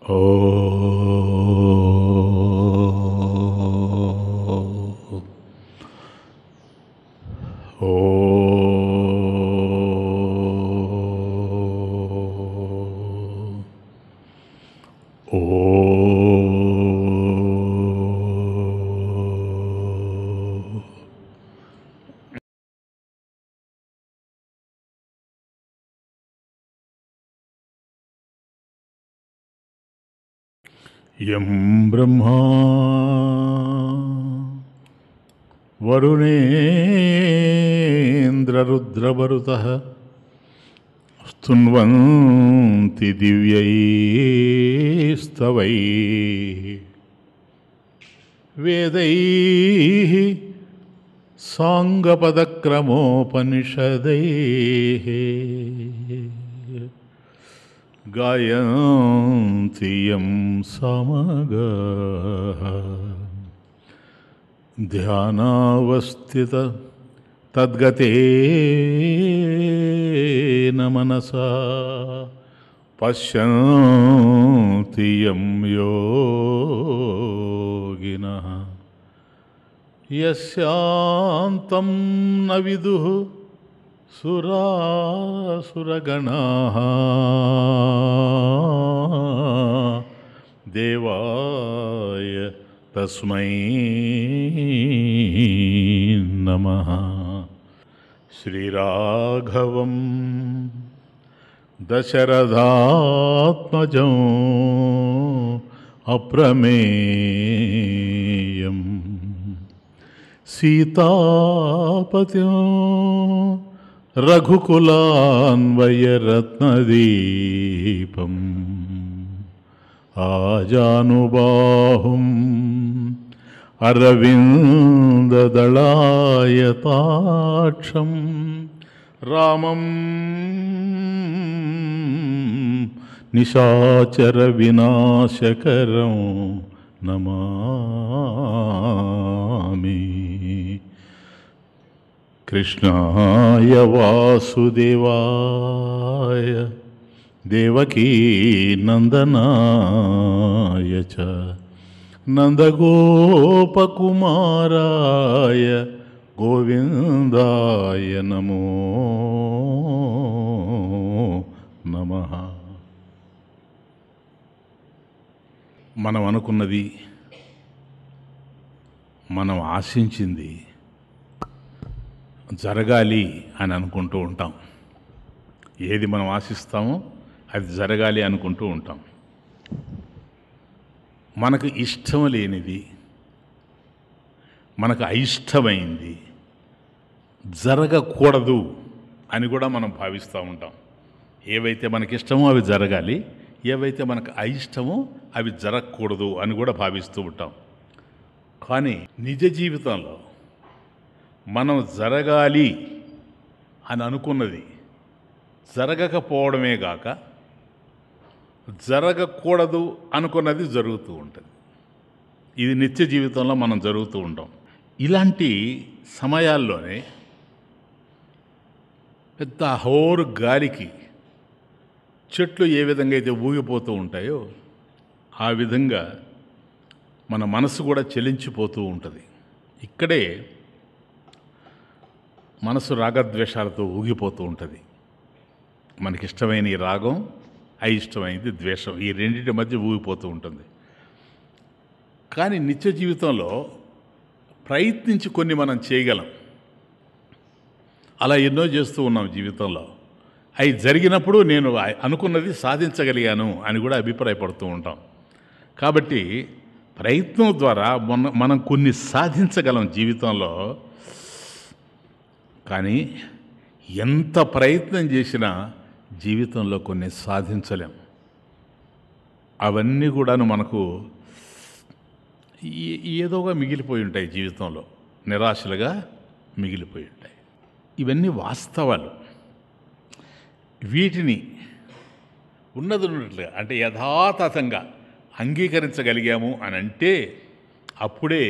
ఓ ఓ యం బ్రహ్మా వరుణేంద్రరుద్రవరుతః స్తున్వంతి దివ్యైస్తవైః వేదైః సాంగపదక్రమోపనిషదైః గాయంతి యం సామగాః ధ్యానావస్థిత తద్గతేన మనసా పశ్యంతి యం యోగినః యస్యాంతం న విదుః సురాసురగణాః దేవాయ తస్మై నమః. శ్రీరాఘవం దశరథాత్మజం అప్రమేయం సీతాపతిం రఘుకులాన్వయరత్నదీపం ఆజానుబాహుం అరవిందదళాయతాక్షం రామం నిశాచర వినాశకరం నమామి. కృష్ణాయ వాసుదేవాయ దేవకీ నందనాయ చ నందగోపకుమారాయ గోవిందాయ నమో నమః. మనం అనుకున్నది, మనం ఆశించింది జరగాలి అని అనుకుంటూ ఉంటాం. ఏది మనం ఆశిస్తామో అది జరగాలి అనుకుంటూ ఉంటాం. మనకు ఇష్టం లేనిది, మనకు అయిష్టమైంది జరగకూడదు అని కూడా మనం భావిస్తూ ఉంటాం. ఏవైతే మనకిష్టమో అవి జరగాలి, ఏవైతే మనకు అయిష్టమో అవి జరగకూడదు అని కూడా భావిస్తూ ఉంటాం. కానీ నిజ జీవితంలో మనం జరగాలి అని అనుకున్నది జరగకపోవడమే కాక జరగకూడదు అనుకున్నది జరుగుతూ ఉంటుంది. ఇది నిత్య జీవితంలో మనం జరుగుతూ ఉంటాం. ఇలాంటి సమయాల్లోనే పెద్ద హోరు గాలికి చెట్లు ఏ విధంగా అయితే ఊగిపోతూ ఉంటాయో ఆ విధంగా మన మనసు కూడా చెలించిపోతూ ఉంటుంది. ఇక్కడే మనసు రాగద్వేషాలతో ఊగిపోతూ ఉంటుంది. మనకిష్టమైన ఈ రాగం, అయిష్టమైనది ద్వేషం, ఈ రెండింటి మధ్య ఊగిపోతూ ఉంటుంది. కానీ నిత్య జీవితంలో ప్రయత్నించి కొన్ని మనం చేయగలం. అలా ఎన్నో చేస్తూ ఉన్నాం జీవితంలో. అవి జరిగినప్పుడు నేను అనుకున్నది సాధించగలిగాను అని కూడా అభిప్రాయపడుతూ ఉంటాం. కాబట్టి ప్రయత్నం ద్వారా మనం కొన్ని సాధించగలం జీవితంలో. కానీ ఎంత ప్రయత్నం చేసినా జీవితంలో కొన్ని సాధించలేం. అవన్నీ కూడాను మనకు ఏదోగా మిగిలిపోయి ఉంటాయి, జీవితంలో నిరాశలుగా మిగిలిపోయి ఉంటాయి. ఇవన్నీ వాస్తవాలు. వీటిని ఉన్నట్లుగా అంటే యథాతథంగా అంగీకరించగలిగాము అని అంటే అప్పుడే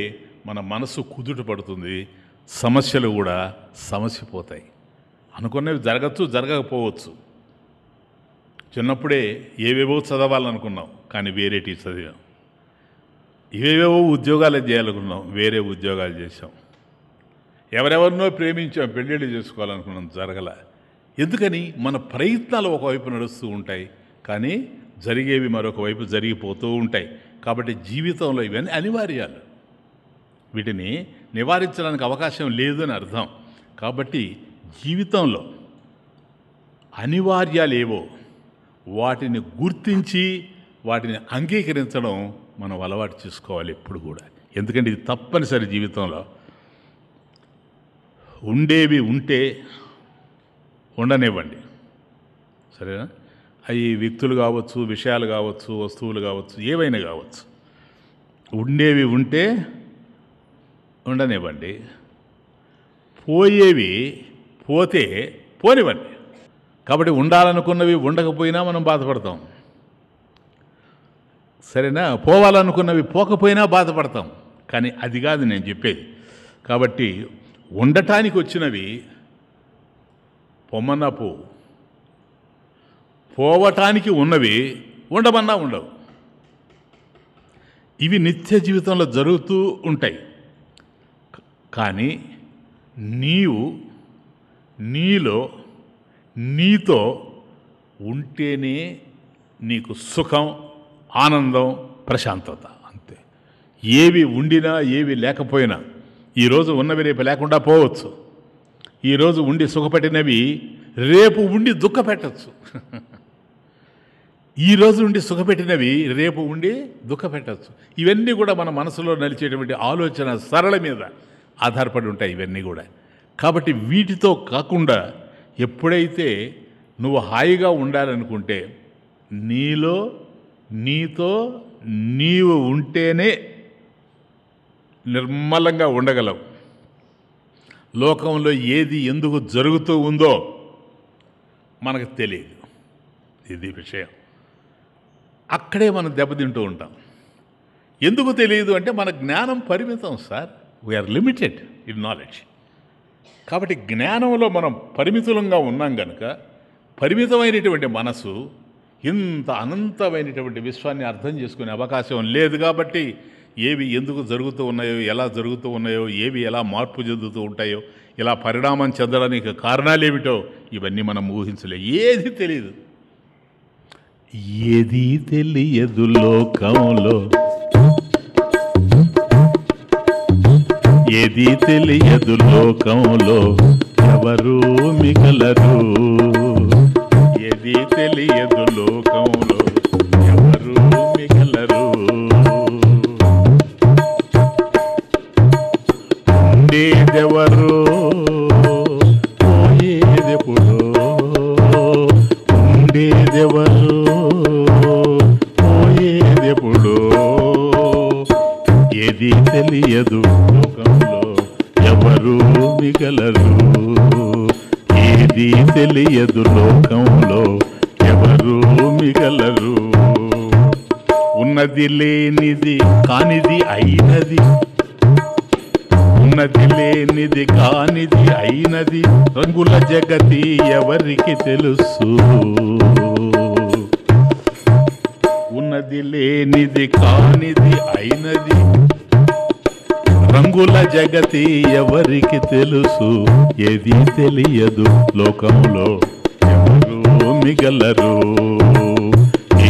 మన మనసు కుదుట పడుతుంది. సమస్యలు కూడా సమసిపోతాయి. అనుకున్నవి జరగచ్చు, జరగకపోవచ్చు. చిన్నప్పుడే ఏవేవో చదవాలనుకున్నాం, కానీ వేరేటి చదివాం. ఇవేవో ఉద్యోగాలు చేయాలనుకున్నాం, వేరే ఉద్యోగాలు చేసాం. ఎవరెవరినో ప్రేమించాం, పెళ్ళిళ్ళు చేసుకోవాలనుకున్నాం, జరగల. ఎందుకని? మన ప్రయత్నాలు ఒకవైపు నడుస్తూ ఉంటాయి, కానీ జరిగేవి మరొక వైపు జరిగిపోతూ ఉంటాయి. కాబట్టి జీవితంలో ఇవన్నీ అనివార్యాలు, వీటిని నివారించడానికి అవకాశం లేదు అని అర్థం. కాబట్టి జీవితంలో అనివార్యాలేవో వాటిని గుర్తించి వాటిని అంగీకరించడం మనం అలవాటు చేసుకోవాలి ఎప్పుడు కూడా. ఎందుకంటే ఇది తప్పనిసరి. జీవితంలో ఉండేవి ఉంటే ఉండనివ్వండి, సరేనా? అవి వ్యక్తులు కావచ్చు, విషయాలు కావచ్చు, వస్తువులు కావచ్చు, ఏవైనా కావచ్చు. ఉండేవి ఉంటే ఉండనివ్వండి, పోయేవి పోతే పోనివ్వండి. కాబట్టి ఉండాలనుకున్నవి ఉండకపోయినా మనం బాధపడతాం, సరేనా? పోవాలనుకున్నవి పోకపోయినా బాధపడతాం, కానీ అది కాదు నేను చెప్పేది. కాబట్టి ఉండటానికి వచ్చినవి పొమ్మన్నా పోవటానికి ఉన్నవి ఉండమన్నా ఉండవు. ఇవి నిత్య జీవితంలో జరుగుతూ ఉంటాయి. కానీ నీవు నీలో నీతో ఉంటేనే నీకు సుఖం, ఆనందం, ప్రశాంతత. అంతే. ఏవి ఉండినా ఏవి లేకపోయినా, ఈరోజు ఉన్నవి రేపు లేకుండా పోవచ్చు. ఈరోజు ఉండి సుఖపెట్టినవి రేపు ఉండి దుఃఖపెట్టచ్చు. ఈరోజు ఉండి సుఖపెట్టినవి రేపు ఉండి దుఃఖపెట్టచ్చు. ఇవన్నీ కూడా మన మనసులో నలిచేటువంటి ఆలోచన సరళ మీద ఆధారపడి ఉంటాయి ఇవన్నీ కూడా. కాబట్టి వీటితో కాకుండా ఎప్పుడైతే నువ్వు హాయిగా ఉండాలనుకుంటే నీలో నీతో నీవు ఉంటేనే నిర్మలంగా ఉండగలవు. లోకంలో ఏది ఎందుకు జరుగుతూ ఉందో మనకు తెలియదు, ఇది విషయం. అక్కడే మనం దెబ్బతింటూ ఉంటాం. ఎందుకు తెలియదు అంటే మన జ్ఞానం పరిమితం sir. We are limited in knowledge. కాబట్టి జ్ఞానంలో మనం పరిమితులంగా ఉన్నాం కనుక పరిమితమైనటువంటి మనసు ఇంత అనంతమైనటువంటి విశ్వాన్ని అర్థం చేసుకునే అవకాశం లేదు. కాబట్టి ఏవి ఎందుకు జరుగుతూ ఉన్నాయో, ఎలా జరుగుతూ ఉన్నాయో, ఏవి ఎలా మార్పు చెందుతూ ఉంటాయో, ఇలా పరిణామం చెందడానికి కారణాలేమిటో ఇవన్నీ మనం ఊహించలే. ఏది తెలియదు, ఏది తెలియదు లోకంలో, ఏది తెలియదు లోకంలో, ఎవరు మిగలరు. ఏది తెలియదు లోకంలో, ఎవరు మిగలరు. ఉండేదెవరు, పోయేదెప్పుడు. ఉండేదెవరు, పోయేదెప్పుడు. ఏది తెలియదు లోకంలో, ఎవరు మిగలరు. ఏది తెలియదు లోకంలో, ఎవరు మిగలరు. ఉన్నది లేనిది కానిది అయినది, ఉన్నది లేనిది కానిది అయినది, రంగుల జగతి ఎవరికి తెలుసు. ఉన్నది లేనిది కానిది అయినది, రంగుల జగతి ఎవరికి తెలుసు. ఏది తెలియదు లోకంలో, ఎవరు మిగలరు.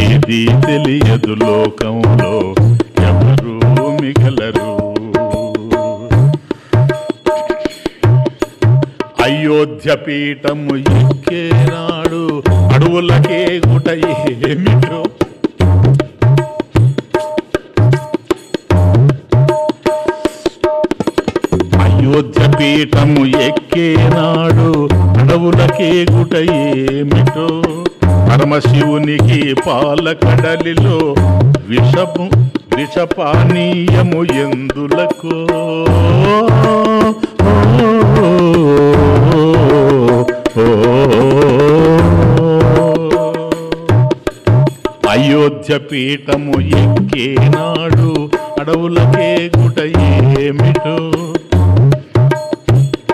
ఏది తెలియదు లోకంలో, ఎవరు మిగలరు. అయోధ్య పీఠము ఎక్కేనాడు అడవులకే గుట ఏమిటో. అయోధ్య పీఠము ఎక్కేనాడు అడవులకే గుట ఏమిటో. పరమశివునికి పాలకడలిలో విషపానీయము ఎందులకో. అయోధ్య పీఠము ఎక్కేనాడు అడవులకే గుట ఏమిటో.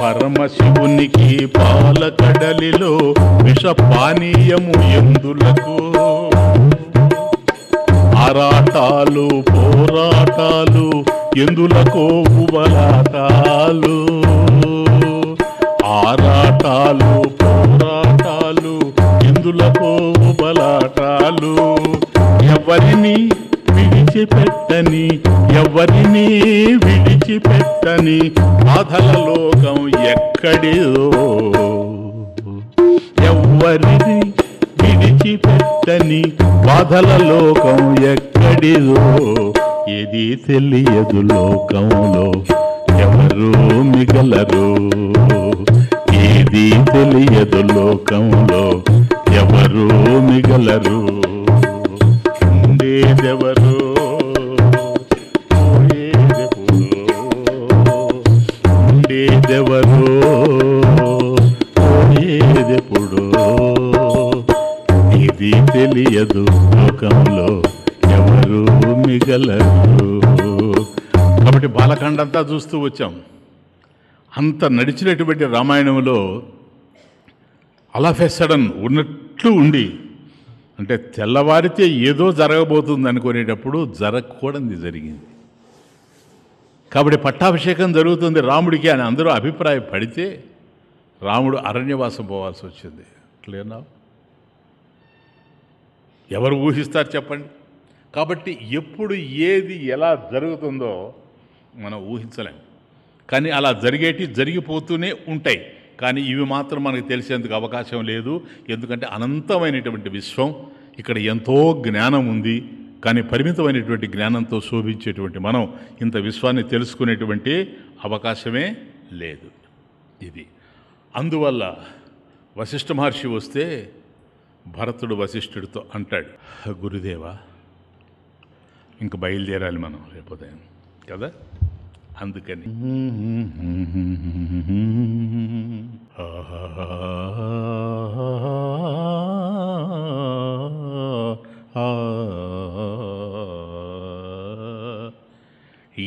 పరమశివునికి పాలకడలిలో విషపానీయము ఎందులకు. ఆ ఆరాటాలు పోరాటాలు ఎందులకో ఉబలాటాలు, ఆరాటాలు పోరాటాలు ఎందులకో ఉబలాటాలు. ఎవరిని విడిచిపెట్టని ఎవరిని విడిచిపెట్టని బాధల లోకం ఎక్కడిదో, ఎవరిని విడిచిపెట్టని బాధల లోకం ఎక్కడిదో. ఏది తెలియదు లోకంలో ఎవరు మిగలరు, ఏది తెలియదు లోకంలో ఎవరు మిగలరు. ఉండేదెవరు పోయేదెప్పుడు, ఉండేదెవరు పోయేదెప్పుడు. ఇది తెలియదు లోకంలో ఎవరు మిగలరు. కాబట్టి బాలకాండ అంతా చూస్తూ వచ్చాం. అంత నడిచినటువంటి రామాయణంలో అలా సడన్ ఉన్నట్లు ఉండి, అంటే తెల్లవారితే ఏదో జరగబోతుంది అనుకునేటప్పుడు జరగకూడదు జరిగింది. కాబట్టి పట్టాభిషేకం జరుగుతుంది రాముడికి అని అందరూ అభిప్రాయపడితే రాముడు అరణ్యవాసం పోవాల్సి వచ్చింది. క్లియర్నా? ఎవరు ఊహిస్తారు చెప్పండి? కాబట్టి ఎప్పుడు ఏది ఎలా జరుగుతుందో మనం ఊహించలేం. కానీ అలా జరిగిపోతూనే ఉంటాయి. కానీ ఇవి మాత్రం మనకు తెలిసేందుకు అవకాశం లేదు. ఎందుకంటే అనంతమైనటువంటి విశ్వం, ఇక్కడ ఎంతో జ్ఞానం ఉంది. కానీ పరిమితమైనటువంటి జ్ఞానంతో శోభించేటువంటి మనం ఇంత విశ్వాన్ని తెలుసుకునేటువంటి అవకాశమే లేదు. ఇది అందువల్ల వశిష్ఠ మహర్షి వస్తే భరతుడు వశిష్ఠుడితో అంటాడు, గురుదేవా ఇంక బయలుదేరాలి మనం రేపోతే కదా. అందుకని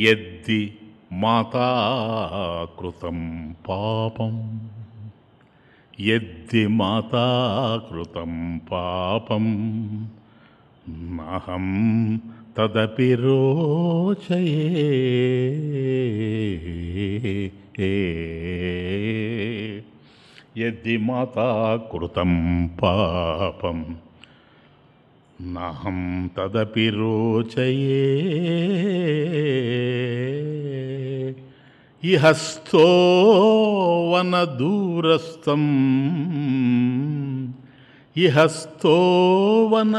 యద్ది మాతా కృతం పాపం, యద్ది మాతా కృతం పాపం నాహం తదపి రోచయే. యద్ది మాతా కృతం పాపం నాహం తదపి రోచయే. ఇహస్థో వన దూరస్థం, ఇహస్థో వన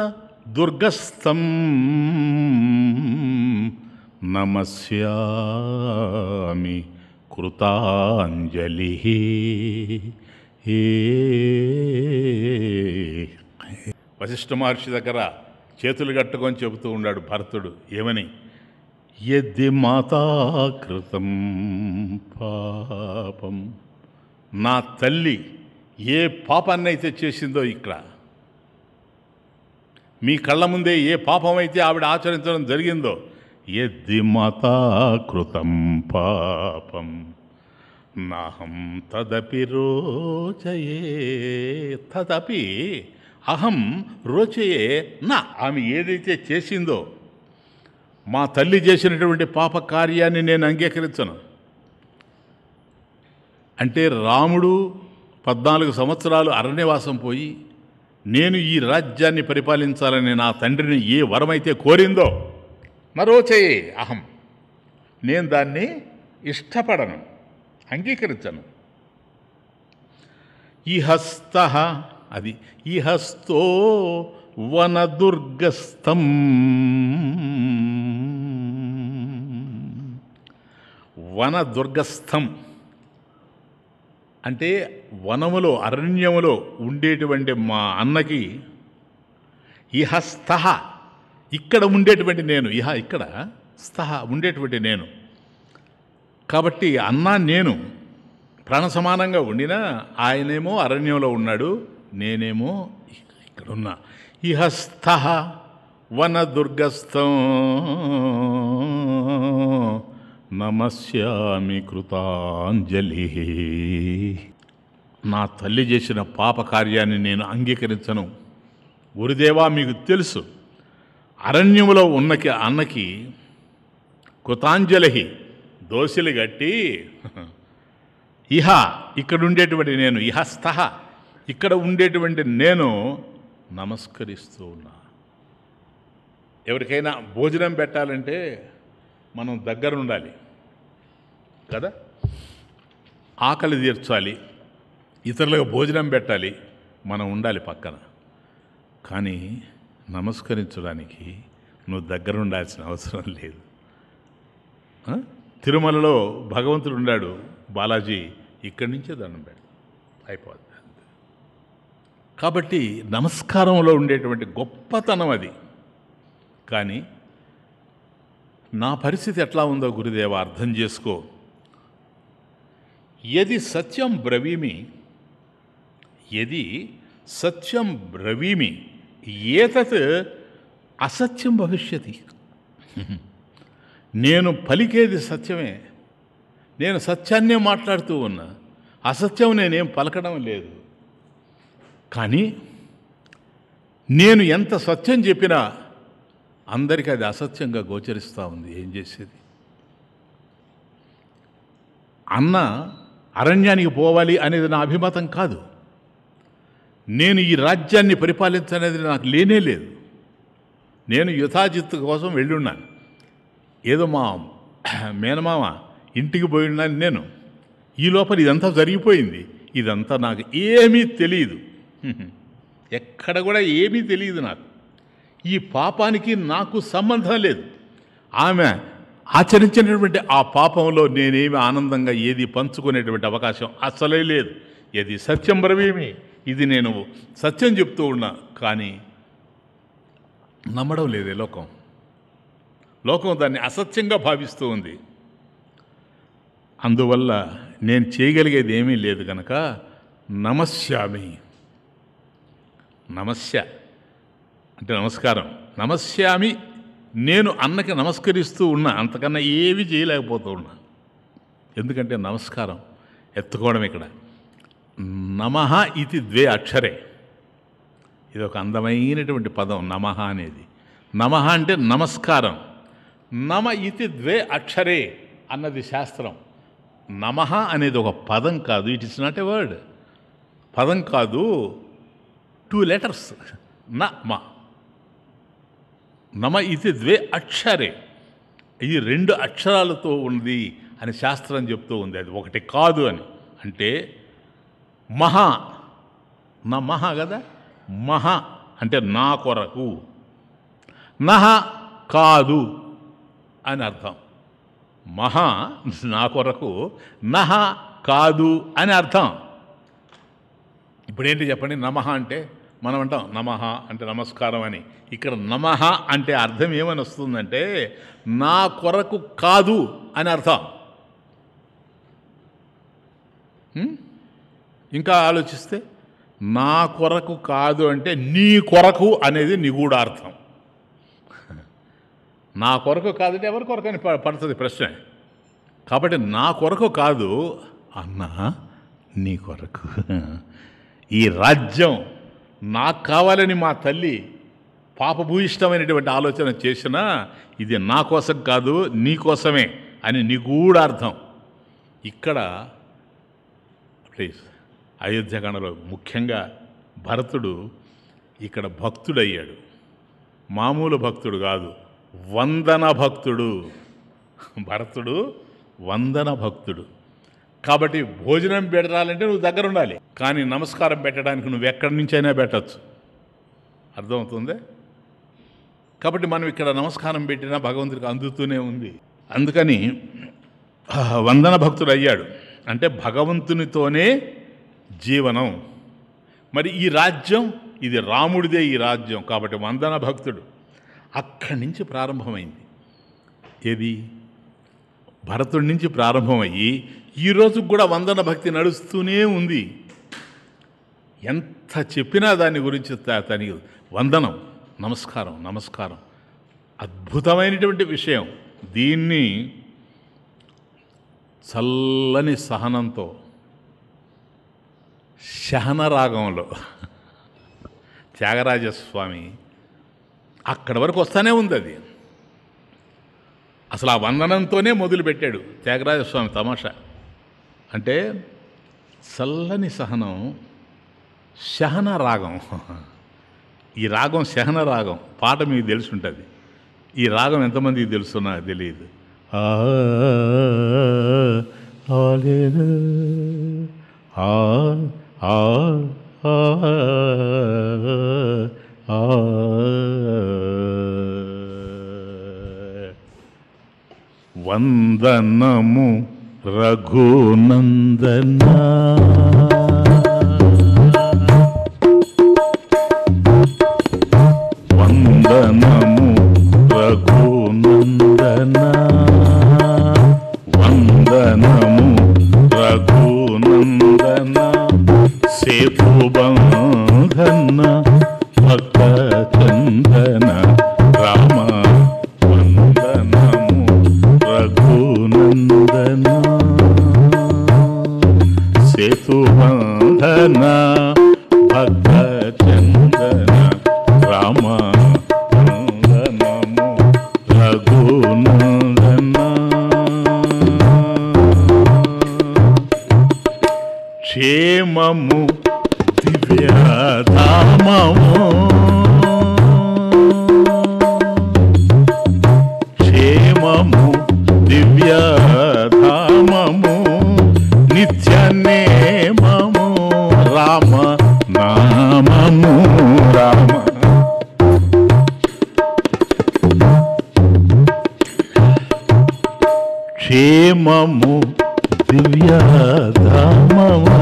దుర్గస్థం నమస్యామి కృతాంజలి. వశిష్ఠ మహర్షి దగ్గర చేతులు కట్టుకొని చెబుతూ ఉన్నాడు భరతుడు. ఏమని? యద్ది మాతా కృతం పాపం, నా తల్లి ఏ పాపాన్నైతే చేసిందో, ఇక్కడ మీ కళ్ళ ముందే ఏ పాపం అయితే ఆవిడ ఆచరించడం జరిగిందో, యద్ది మాతా కృతం పాపం నాహం తదపి రోచయే. తదపి అహం రోచయే నా. ఆమె ఏదైతే చేసిందో, మా తల్లి చేసినటువంటి పాప కార్యాన్ని నేను అంగీకరించను. అంటే రాముడు 14 సంవత్సరాలు అరణ్యవాసం పోయి నేను ఈ రాజ్యాన్ని పరిపాలించాలని నా తండ్రిని ఏ వరమైతే కోరిందో, నరోచయే అహం, నేను దాన్ని ఇష్టపడను, అంగీకరించను. ఇహస్థ, అది ఇహస్థో వనదుర్గస్థం, వనదుర్గస్థం అంటే వనములో అరణ్యములో ఉండేటువంటి మా అన్నకి ఇహస్థ, ఇక్కడ ఉండేటువంటి నేను, ఇహ ఇక్కడ, స్థహ ఉండేటువంటి నేను. కాబట్టి అన్న నేను ప్రాణ సమానంగా ఉండినా ఆయనేమో అరణ్యంలో ఉన్నాడు, నేనేమో ఇక్కడున్నా. ఇహస్థ వనదుర్గస్థం నమస్యామి కృతాంజలి. నా తల్లి చేసిన పాప కార్యాన్ని నేను అంగీకరించను. గురుదేవా, మీకు తెలుసు అరణ్యములో ఉన్నకి అన్నకి కృతాంజలి దోశలు గట్టి ఇహ ఇక్కడ ఉండేటువంటి నేను ఇహస్థ ఇక్కడ ఉండేటువంటి నేను నమస్కరిస్తూ ఉన్నా. ఎవరికైనా భోజనం పెట్టాలంటే మనం దగ్గర ఉండాలి కదా, ఆకలి తీర్చాలి, ఇతరులకు భోజనం పెట్టాలి, మనం ఉండాలి పక్కన. కానీ నమస్కరించడానికి నువ్వు దగ్గర ఉండాల్సిన అవసరం లేదు. తిరుమలలో భగవంతుడు ఉన్నాడు, బాలాజీ ఇక్కడి నుంచే దండం పెడతాడు, అయిపోద్ది. కాబట్టి నమస్కారంలో ఉండేటువంటి గొప్పతనం అది. కానీ నా పరిస్థితి ఎట్లా ఉందో గురుదేవ అర్థం చేసుకో. యది సత్యం బ్రవీమి, యది సత్యం బ్రవీమి ఏతత్ అసత్యం భవిష్యతి. నేను పలికేది సత్యమే, నేను సత్యాన్నే మాట్లాడుతూ ఉన్నా, అసత్యం నేనేం పలకడం లేదు. కానీ నేను ఎంత సత్యం చెప్పినా అందరికీ అది అసత్యంగా గోచరిస్తూ ఉంది. ఏం చేసేది? అన్న అరణ్యానికి పోవాలి అనేది నా అభిమతం కాదు. నేను ఈ రాజ్యాన్ని పరిపాలించనేది నాకు లేనే లేదు. నేను యథాజిత్తు కోసం వెళ్ళున్నాను. ఏదో మా మేనమామ ఇంటికి పోయి ఉన్నాను నేను. ఈ లోపల ఇదంతా జరిగిపోయింది. ఇదంతా నాకు ఏమీ తెలియదు, ఎక్కడ కూడా ఏమీ తెలియదు. నాకు ఈ పాపానికి నాకు సంబంధం లేదు. ఆమె ఆచరించినటువంటి ఆ పాపంలో నేనేమి ఆనందంగా ఏది పంచుకునేటువంటి అవకాశం అసలే లేదు. ఏది సత్యం బ్రవీమి, ఇది నేను సత్యం చెప్తూ ఉన్నా, కానీ నమ్మడం లేదే లోకం. లోకం దాన్ని అసత్యంగా భావిస్తూ ఉంది. అందువల్ల నేను చేయగలిగేది ఏమీ లేదు కనుక నమస్యామి. నమస్య అంటే నమస్కారం. నమస్యామి, నేను అన్నకి నమస్కరిస్తూ ఉన్నా, అంతకన్నా ఏమీ చేయలేకపోతూ ఉన్నా. ఎందుకంటే నమస్కారం ఎత్తుకోవడం. ఇక్కడ నమః ఇది ద్వే అక్షరే. ఇది ఒక అందమైనటువంటి పదం నమః అనేది. నమః అంటే నమస్కారం. నమ ఇతి ద్వే అక్షరే అన్నది శాస్త్రం. నమః అనేది ఒక పదం కాదు, it is not a word. పదం కాదు, 2 లెటర్స్. నమ ఇతి ద్వే అక్షరే. ఇది 2 అక్షరాలతో ఉంది అని శాస్త్రం చెప్తూ ఉంది. అది ఒకటి కాదు అని. అంటే మహా, నా మహా కదా, మహా అంటే నా కొరకు, నహ కాదు అని అర్థం. మహా నా కొరకు, నహ కాదు అని అర్థం. ఇప్పుడేంటి చెప్పండి? నమః అంటే మనం అంటాం నమః అంటే నమస్కారం అని. ఇక్కడ నమః అంటే అర్థం ఏమని వస్తుందంటే నా కొరకు కాదు అని అర్థం. ఇంకా ఆలోచిస్తే నా కొరకు కాదు అంటే నీ కొరకు అనేది నిగూఢార్థం. నా కొరకు కాదంటే ఎవరి కొరకు అని పడుతుంది ప్రశ్న. కాబట్టి నా కొరకు కాదు అన్నా, నీ కొరకు. ఈ రాజ్యం నాకు కావాలని మా తల్లి పాపభూయిష్టమైనటువంటి ఆలోచన చేసినా ఇది నా కోసం కాదు, నీ కోసమే అని నిగూఢార్థం. ఇక్కడ ప్లీజ్ అయోధ్యకాండలో ముఖ్యంగా భరతుడు ఇక్కడ భక్తుడయ్యాడు. మామూలు భక్తుడు కాదు, వందన భక్తుడు. భరతుడు వందన భక్తుడు. కాబట్టి భోజనం పెట్టాలంటే నువ్వు దగ్గర ఉండాలి, కానీ నమస్కారం పెట్టడానికి నువ్వు ఎక్కడి నుంచైనా పెట్టచ్చు. అర్థమవుతుంది? కాబట్టి మనం ఇక్కడ నమస్కారం పెట్టినా భగవంతుడికి అందుతూనే ఉంది. అందుకని వందన భక్తుడు అయ్యాడు. అంటే భగవంతునితోనే జీవనం. మరి ఈ రాజ్యం ఇది రాముడిదే ఈ రాజ్యం. కాబట్టి వందన భక్తుడు అక్కడి నుంచి ప్రారంభమైంది. ఏది? భరతుడి నుంచి ప్రారంభమయ్యి ఈరోజు కూడా వందన భక్తి నడుస్తూనే ఉంది. ఎంత చెప్పినా దాని గురించి తని వందనం, నమస్కారం, నమస్కారం అద్భుతమైనటువంటి విషయం. దీన్ని చల్లని సహనంతో శహనరాగంలో త్యాగరాజస్వామి అక్కడి వరకు వస్తానే ఉంది అది. అసలు ఆ వందనంతోనే మొదలుపెట్టాడు త్యాగరాజస్వామి తమాషా. అంటే చల్లని సహనం, శహన రాగం. ఈ రాగం శహన రాగం, పాట మీకు తెలిసి ఉంటుంది. ఈ రాగం ఎంతమందికి తెలుసున్నా తెలియదు. వందనము రఘునందనా, వందనము రఘునందనా, వందనము రఘునందనా, సేతుబంధన భక్త చందన రామ, వందనము రఘునందనా, సేతుబంధన భక్త చందన రామ, వందనము రఘునందనా. క్షేమము దివ్యధామము, క్షేమము దివ్యధామము, నిత్యనేమము రామ నామము రామ. క్షేమము దివ్యధామము,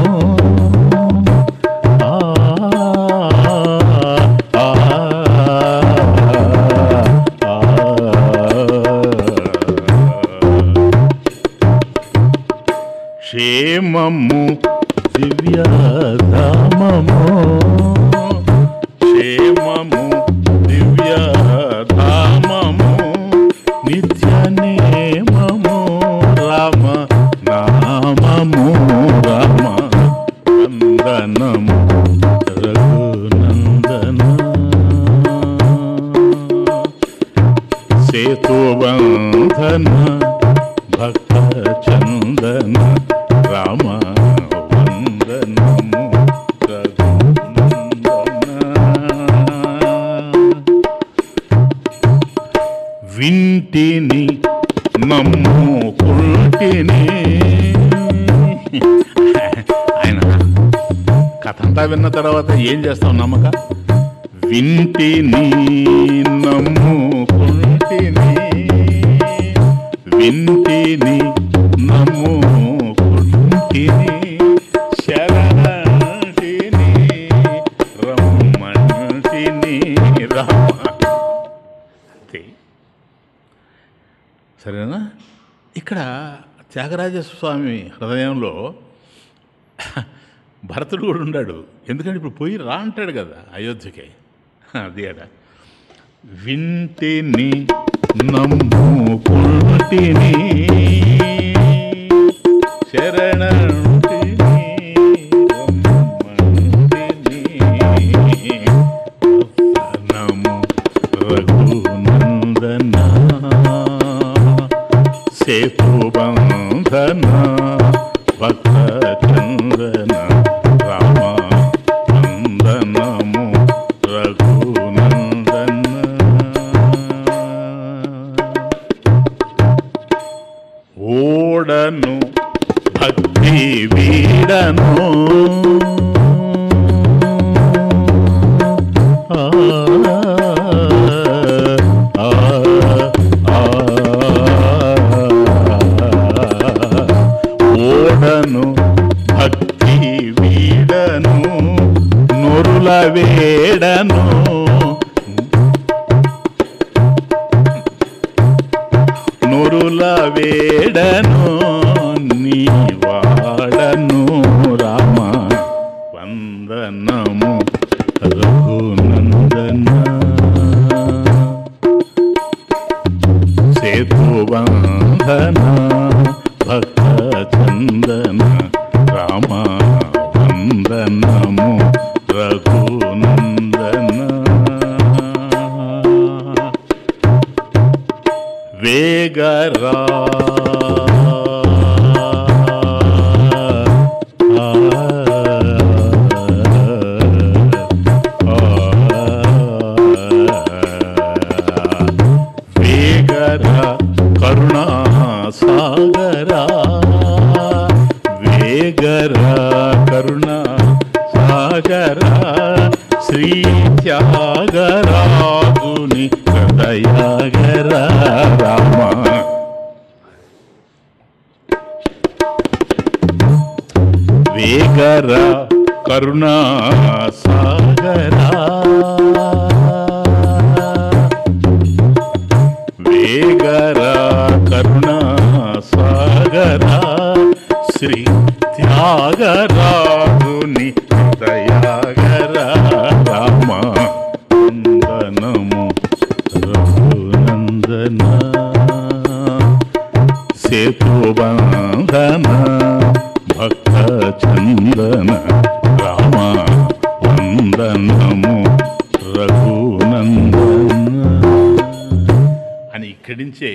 క్షేమము దివ్యధామము, క్షేమము దివ్యధామము, నిత్యనేమము రామ నామము రామ, వందనము రఘునందనా, సేతుబంధన భక్త చందన రామ, వందనము రఘునందనా. వింటిని నమ్ముకుంటిని, ఆయన కథ అంతా విన్న తర్వాత ఏం చేస్తాం నమ్మక. వింటిని నమ్ముకుంటిని, వింటిని నమ్ముకుంటిని, శరణిని రమ్మంటిని రామ. అంతే, సరేనా? ఇక్కడ త్యాగరాజస్వామి హృదయంలో భరతుడు కూడా ఉన్నాడు. ఎందుకంటే ఇప్పుడు పోయి రా అంటాడు కదా అయోధ్యకి. అది అడ వింటిని నమ్ముకుంటిని, శరణంటిని రమ్మంటిని, వందనము రఘునందనా, సేతుబంధన భక్త చందన రామ, వందనము రఘునందనా. ఓడను భక్తి వీడను, ఓడను భక్తి వీడను, నొరుల వేడను, నొరుల వేడను, నీ వాడను రామ, వందనము రఘునందనా, సేతుబంధన భక్త చందన రామ, వందనము రఘునందనా. వేగరా కరుణా సాగరా వేగరా కరుణా సాగరా శ్రీ త్యాగరాజుని హృదయాగరా రామ వేగరా కరుణా సాగరా వేగరా కరుణా సాగరా శ్రీ త్యాగరాజుని దయాగరా రామ వందనము రఘునందన సేతుబంధన భక్త చందన రామ వందనము రఘునందన అని ఇక్కడి నుంచే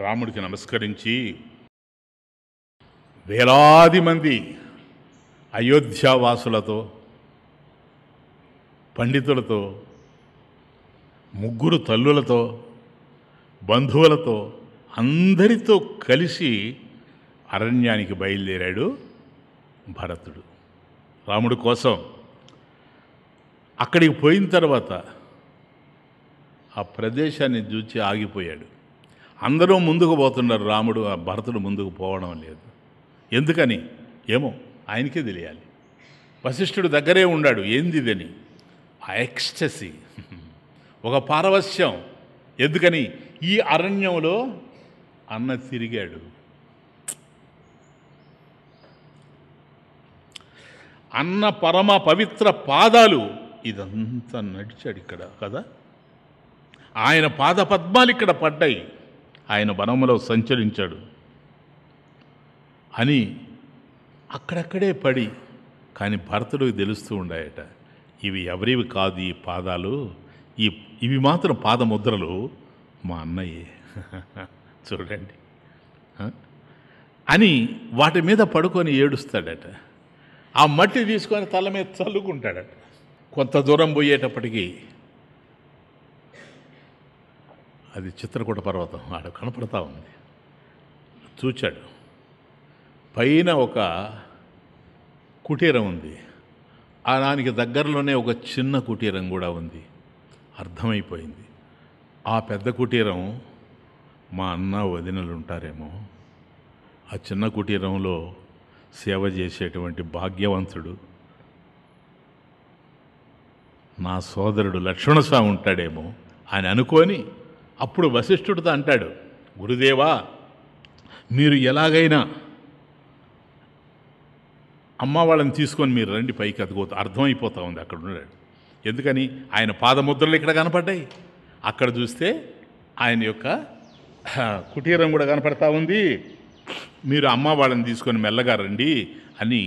రాముడికి నమస్కరించి వేలాది మంది అయోధ్యావాసులతో పండితులతో ముగ్గురు తల్లులతో బంధువులతో అందరితో కలిసి అరణ్యానికి బయలుదేరాడు భరతుడు రాముడి కోసం. అక్కడికి పోయిన తర్వాత ఆ ప్రదేశాన్ని చూచి ఆగిపోయాడు. అందరూ ముందుకు పోతున్నారు, రాముడు భరతుడు ముందుకు పోవడం లేదు. ఎందుకని ఏమో ఆయనకే తెలియాలి. వశిష్ఠుడు దగ్గరే ఉన్నాడు. ఏంది ఇదని? ఆ ఎక్స్టసీ, ఒక పారవశ్యం. ఎందుకని ఈ అరణ్యంలో అన్న తిరిగాడు. అన్న పరమ పవిత్ర పాదాలు ఇదంతా నడిచాడు ఇక్కడ కదా. ఆయన పాద పద్మాలు ఇక్కడ పడ్డాయి. ఆయన వనములో సంచరించాడు అని అక్కడక్కడే పడి, కానీ భరతుడికి తెలుస్తూ ఉండాయట, ఇవి ఎవరివి కాదు ఈ పాదాలు, ఇవి మాత్రం పాదముద్రలు మా అన్నయ్యే చూడండి అని వాటి మీద పడుకొని ఏడుస్తాడట. ఆ మట్టి తీసుకొని తల మీద చల్లుకుంటాడట. కొంత దూరం పోయేటప్పటికీ అది చిత్రకూట పర్వతం ఆడ కనపడతా ఉంది. చూచాడు, పైన ఒక కుటీరం ఉంది. ఆ దానికి దగ్గరలోనే ఒక చిన్న కుటీరం కూడా ఉంది. అర్థమైపోయింది, ఆ పెద్ద కుటీరం మా అన్న వదినలు ఉంటారేమో. ఆ చిన్న కుటీరంలో సేవ చేసేటువంటి భాగ్యవంతుడు నా సోదరుడు లక్ష్మణస్వామి ఉంటాడేమో అని అనుకొని అప్పుడు వశిష్ఠుడితో అంటాడు, గురుదేవా మీరు ఎలాగైనా అమ్మ వాళ్ళని తీసుకొని మీరు రండి పైకి. అర్థమైపోతూ ఉంది అక్కడ ఉన్నాడు. ఎందుకని ఆయన పాదముద్రలు ఇక్కడ కనపడ్డాయి. అక్కడ చూస్తే ఆయన యొక్క కుటీరం కూడా కనపడతా ఉంది. మీరు అమ్మ వాళ్ళని తీసుకొని మెల్లగా రండి అని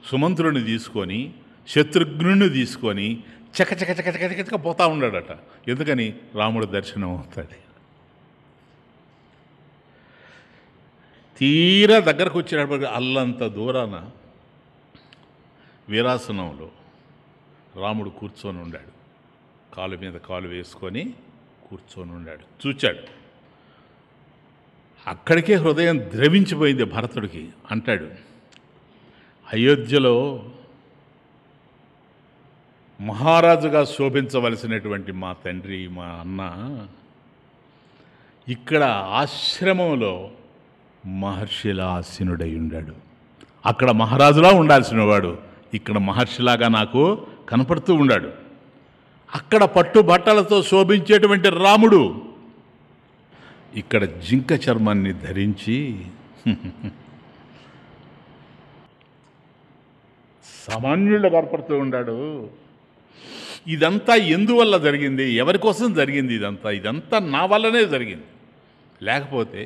సుమంత్రుని తీసుకొని శత్రుఘ్నుని తీసుకొని చకచక పోతా ఉన్నాడట. ఎందుకని రాముడు దర్శనం అవుతాడు. తీరా దగ్గరకు వచ్చేటప్పటికి అల్లంత దూరాన వీరాసనంలో రాముడు కూర్చొని ఉన్నాడు. కాలు మీద కాలు వేసుకొని కూర్చొని ఉన్నాడు. చూచాడు. అక్కడికే హృదయం ద్రవించిపోయింది భరతుడికి. అంటాడు, అయోధ్యలో మహారాజుగా శోభించవలసినటువంటి మా తండ్రి మా అన్న ఇక్కడ ఆశ్రమంలో మహర్షిలా ఆసీనుడై ఉన్నాడు. అక్కడ మహారాజులా ఉండాల్సిన వాడు ఇక్కడ మహర్షిలాగా నాకు కనపడుతూ ఉన్నాడు. అక్కడ పట్టు బట్టలతో శోభించేటువంటి రాముడు ఇక్కడ జింక చర్మాన్ని ధరించి సామాన్యుల్లో కనపడుతూ ఉన్నాడు. ఇదంతా ఎందువల్ల జరిగింది? ఎవరి కోసం జరిగింది? ఇదంతా నా వల్లనే జరిగింది. లేకపోతే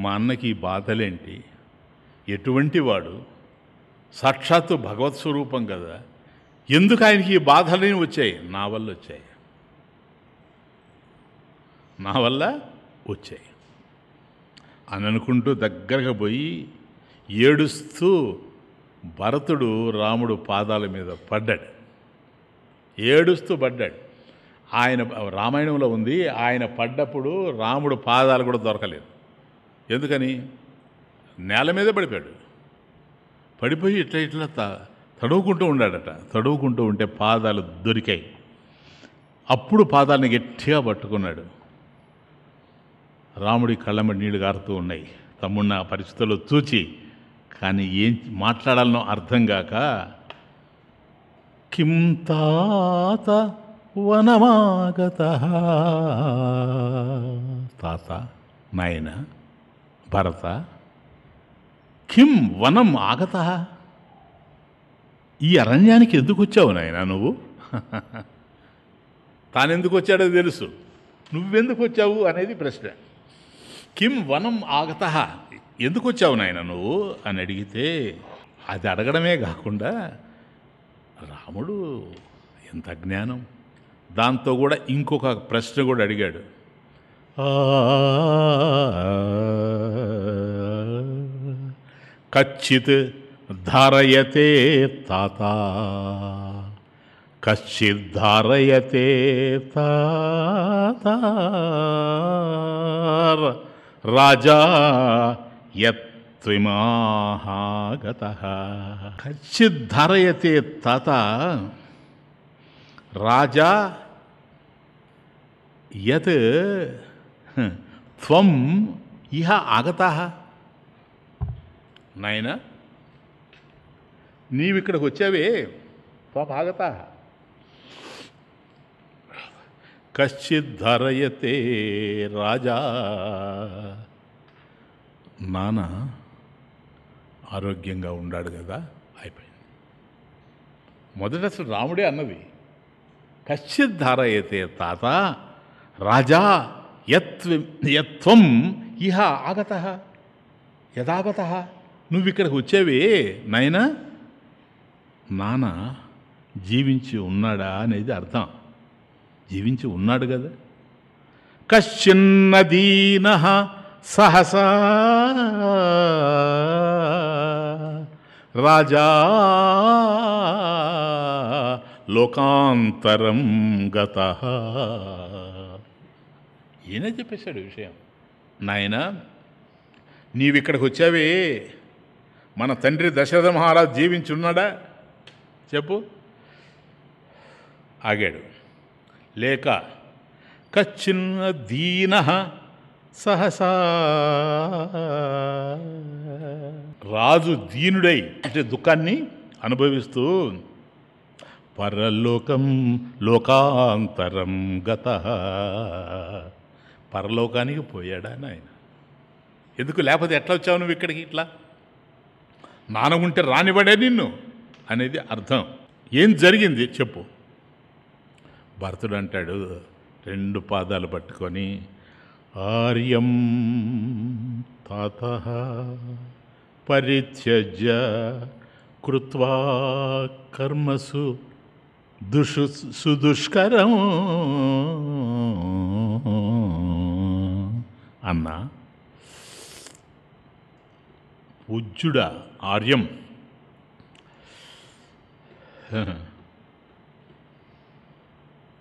మా అన్నకి ఈ బాధలేంటి? ఎటువంటి వాడు? సాక్షాత్తు భగవత్ స్వరూపం కదా. ఎందుకు ఆయనకి ఈ బాధలేని వచ్చాయి? నా వల్ల వచ్చాయి. నా వల్ల వచ్చాయి అని అనుకుంటూ దగ్గరగా పోయి ఏడుస్తూ భరతుడు రాముడు పాదాల మీద పడ్డాడు. ఏడుస్తూ పడ్డాడు. ఆయన రామాయణంలో ఉంది, ఆయన పడ్డప్పుడు రాముడు పాదాలు కూడా దొరకలేదు. ఎందుకని? నేల మీద పడిపోయాడు. పడిపోయి ఇట్లా ఇట్లా తడువుకుంటూ ఉన్నాడట. తడువుకుంటూ ఉంటే పాదాలు దొరికాయి. అప్పుడు పాదాలని గట్టిగా పట్టుకున్నాడు. రాముడి కళ్ళమ్మడి నీళ్లు గారుతూ ఉన్నాయి. తమ్ముడిని ఆ పరిస్థితుల్లో చూచి, కానీ ఏం మాట్లాడాలనో అర్థం కాక, కిం తాత వనమాగత, తాత నాయన భరత, కిం వనం ఆగత, ఈ అరణ్యానికి ఎందుకు వచ్చావు నాయన నువ్వు? తానెందుకు వచ్చాడో తెలుసు, నువ్వెందుకు వచ్చావు అనేది ప్రశ్న. కిం వనం ఆగత, ఎందుకు వచ్చావు నాయన నువ్వు అని అడిగితే, అది అడగడమే కాకుండా రాముడు ఎంత జ్ఞానం, దాంతో కూడా ఇంకొక ప్రశ్న కూడా అడిగాడు. కచ్చిత్ ధారయతే తాత, కచ్చిత్ ధారయతే తాత రాజా యత్విమాహాగతః. కచ్చిత్ ధారయతే తాత రాజా యత్ త్వం ఇహ ఆగతః. నాయన నీవిక్కడికి వచ్చావే, త్వం ఆగతః. కశ్చిత్ ధారయతే రాజా. నాన్న ఆరోగ్యంగా ఉన్నాడు కదా, అయిపోయింది. మొదట అసలు రాముడే అన్నది. కశ్చిత్ ధారయతే తాత రాజా యత్వం ఇహ ఆగతః యదాగతః. నువ్వు ఇక్కడికి వచ్చావే నాయన, నాన్న జీవించి ఉన్నాడా అనేది అర్థం. జీవించి ఉన్నాడు కదా. కశ్చిన్నదీనః సహసా రాజా లోకాంతరం గతః. ఈయనే చెప్పేశాడు విషయం. నాయన నీవిక్కడికి వచ్చావే, మన తండ్రి దశరథ మహారాజు జీవించి ఉన్నాడా చెప్పు. ఆగాడు. లేక కచ్చిన్న దీన సహసా, రాజు దీనుడై అంటే దుఃఖాన్ని అనుభవిస్తూ పరలోకం లోకాంతరం గతః, పరలోకానికి పోయాడా నాయన. ఎందుకు, లేకపోతే ఎట్లా వచ్చావు నువ్వు ఇక్కడికి? ఇట్లా నాన్న ఉంటే రానివ్వడే నిన్ను అనేది అర్థం. ఏం జరిగింది చెప్పు. భరతుడు అంటాడు, రెండు పాదాలు పట్టుకొని, ఆర్యం తాతః పరిత్యజ్య కృత్వా కర్మసు సుదుష్కరం. అన్నా పూజ్యుడా ఆర్యం,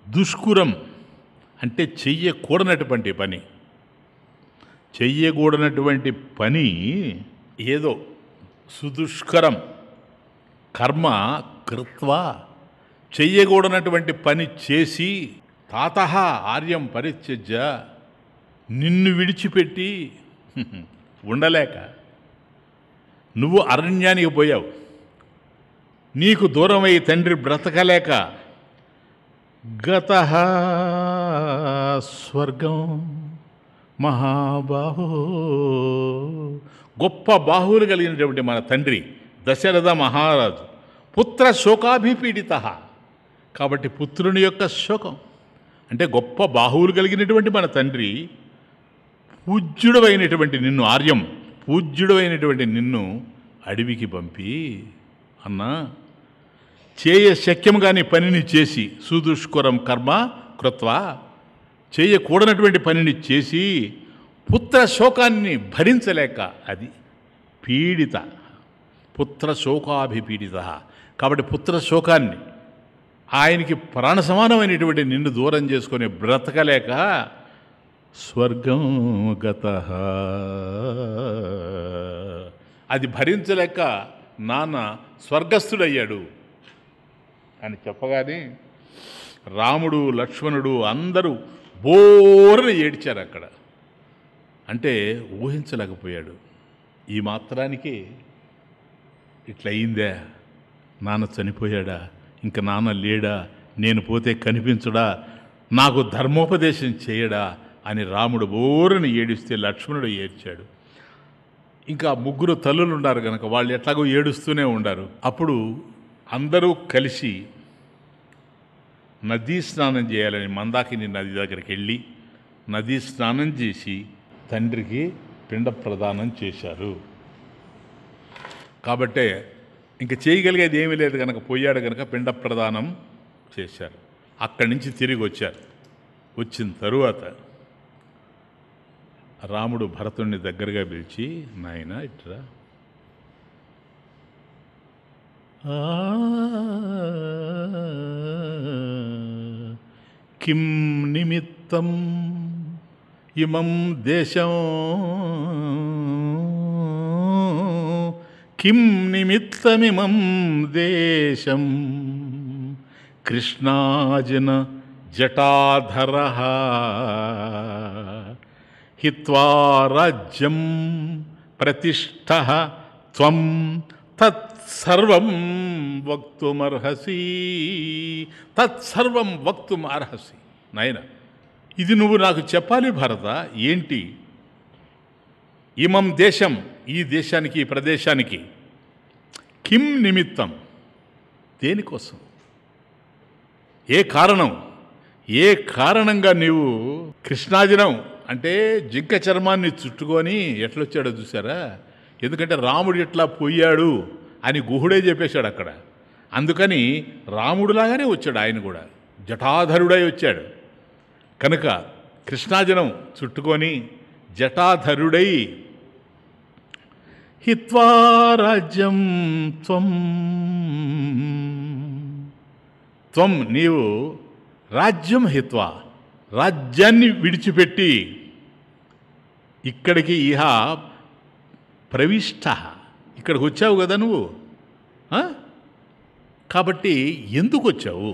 దుష్కరం అంటే చెయ్యకూడనటువంటి పని. చెయ్యకూడనటువంటి పని ఏదో సుదుష్కరం కర్మ కృత్వా, చెయ్యకూడనటువంటి పని చేసి, తాతః ఆర్యం పరిత్యజ్య నిన్ను విడిచిపెట్టి ఉండలేక నువ్వు అరణ్యానికి పోయావు. నీకు దూరమై తండ్రి బ్రతకలేక గతః స్వర్గం మహాబాహో, గొప్ప బాహువులు కలిగినటువంటి మన తండ్రి దశరథ మహారాజు పుత్ర శోకాభిపీడిత. కాబట్టి పుత్రుని యొక్క శోకం అంటే గొప్ప బాహువులు కలిగినటువంటి మన తండ్రి పూజ్యుడమైనటువంటి నిన్ను, ఆర్యం పూజ్యుడమైనటువంటి నిన్ను అడవికి పంపి, అన్నా చేయ శక్యం కాని పనిని చేసి, సుదుష్కరం కర్మ కృత్వా చేయకూడనటువంటి పనిని చేసి పుత్ర శోకాన్ని భరించలేక, అది పీడిత, పుత్ర శోకాభిపీడిత. కాబట్టి పుత్ర శోకాన్ని, ఆయనకి ప్రాణ సమానమైనటువంటి నిన్ను దూరం చేసుకొని బ్రతకలేక స్వర్గం గతః, అది భరించలేక నాన్న స్వర్గస్థుడయ్యాడు అని చెప్పగానే రాముడు, లక్ష్మణుడు అందరూ బోరని ఏడ్చారు అక్కడ. అంటే ఊహించలేకపోయాడు, ఈ మాత్రానికి ఇట్లా అయిందా, నాన్న చనిపోయాడా, ఇంక నాన్న లేడా, నేను పోతే కనిపించడా, నాకు ధర్మోపదేశం చేయడా అని రాముడు బోరని ఏడిస్తే లక్ష్మణుడు ఏడ్చాడు. ఇంకా ముగ్గురు తల్లులు ఉన్నారు కనుక వాళ్ళు ఎట్లాగో ఏడుస్తూనే ఉండారు. అప్పుడు అందరూ కలిసి నదీ స్నానం చేయాలని మందాకిని నది దగ్గరికి వెళ్ళి నదీ స్నానం చేసి తండ్రికి పిండ ప్రదానం చేశారు. కాబట్టే ఇంక చేయగలిగేది ఏమీ లేదు కనుక పోయాడు కనుక పిండ ప్రదానం చేశారు. అక్కడి నుంచి తిరిగి వచ్చారు. వచ్చిన తరువాత రాముడు భరతుణ్ణి దగ్గరగా పిలిచి, నాయన ఇట్రా, కిం నిమిత్తం ఇమం దేశం, కిం నిమిత్తమిమం దేశం కృష్ణాజిన జటాధరః హిత్వా రాజ్యం ప్రతిష్ఠః త్వం తత్సర్వం వక్తుమర్హసి, తత్సర్వం వక్తుం అర్హసి. నాయన ఇది నువ్వు నాకు చెప్పాలి భరత. ఏంటి? ఇమం దేశం, ఈ దేశానికి, ఈ ప్రదేశానికి, కిం నిమిత్తం, దేనికోసం, ఏ కారణం, ఏ కారణంగా నీవు కృష్ణాజినం అంటే జింక చర్మాన్ని చుట్టుకొని ఎట్లొచ్చాడో చూసారా? ఎందుకంటే రాముడు ఎట్లా పోయాడు అని గుహుడే చెప్పేశాడు అక్కడ. అందుకని రాముడులాగానే వచ్చాడు ఆయన కూడా, జటాధరుడై వచ్చాడు కనుక కృష్ణాజనం చుట్టుకొని జటాధరుడై హిత్వా రాజ్యం త్వం, త్వం నీవు రాజ్యం హిత్వా రాజ్యాన్ని విడిచిపెట్టి ఇక్కడికి ఇహ ప్రవిష్ట, ఇక్కడికి వచ్చావు కదా నువ్వు. కాబట్టి ఎందుకు వచ్చావు,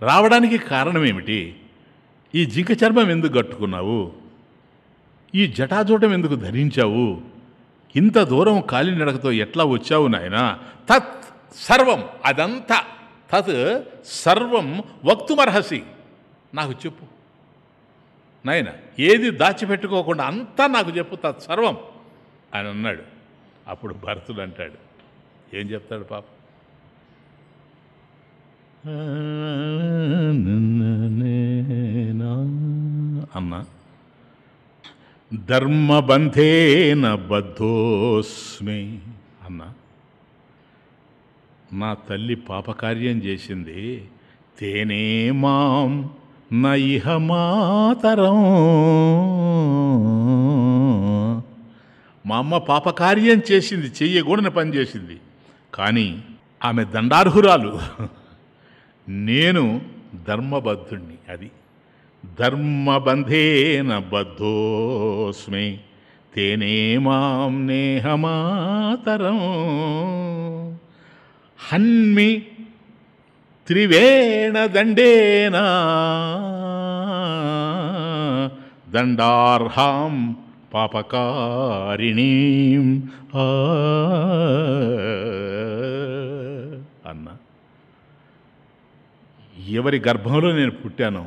రావడానికి కారణం ఏమిటి, ఈ జింక చర్మం ఎందుకు కట్టుకున్నావు, ఈ జటాజూటం ఎందుకు ధరించావు, ఇంత దూరం కాలినడకతో ఎట్లా వచ్చావు నాయన? తత్ సర్వం, అదంతా, తత్ సర్వం వక్తుమర్హసి, నాకు చెప్పు నాయన, ఏది దాచిపెట్టుకోకుండా అంతా నాకు చెప్పు, తత్సర్వం అని అన్నాడు. అప్పుడు భరతుడు అంటాడు, ఏం చెప్తాడు పాప, అన్నా ధర్మబంధేన బద్ధోస్మి అన్నా, నా తల్లి పాపకార్యం చేసింది, తేనే మాం నైహ మాతరం, మా అమ్మ పాపకార్యం చేసింది, చెయ్యకూడని పని చేసింది, కానీ ఆమె దండార్హురాలు, నేను ధర్మబద్ధుణ్ణి. అది ధర్మబంధేన బద్ధోస్మి తేనే మాం నేహ మాతరం హన్మి త్రివేణ దండేన దండార్హాం పాపకారిణీం అన్న. ఎవరి గర్భంలో నేను పుట్టానో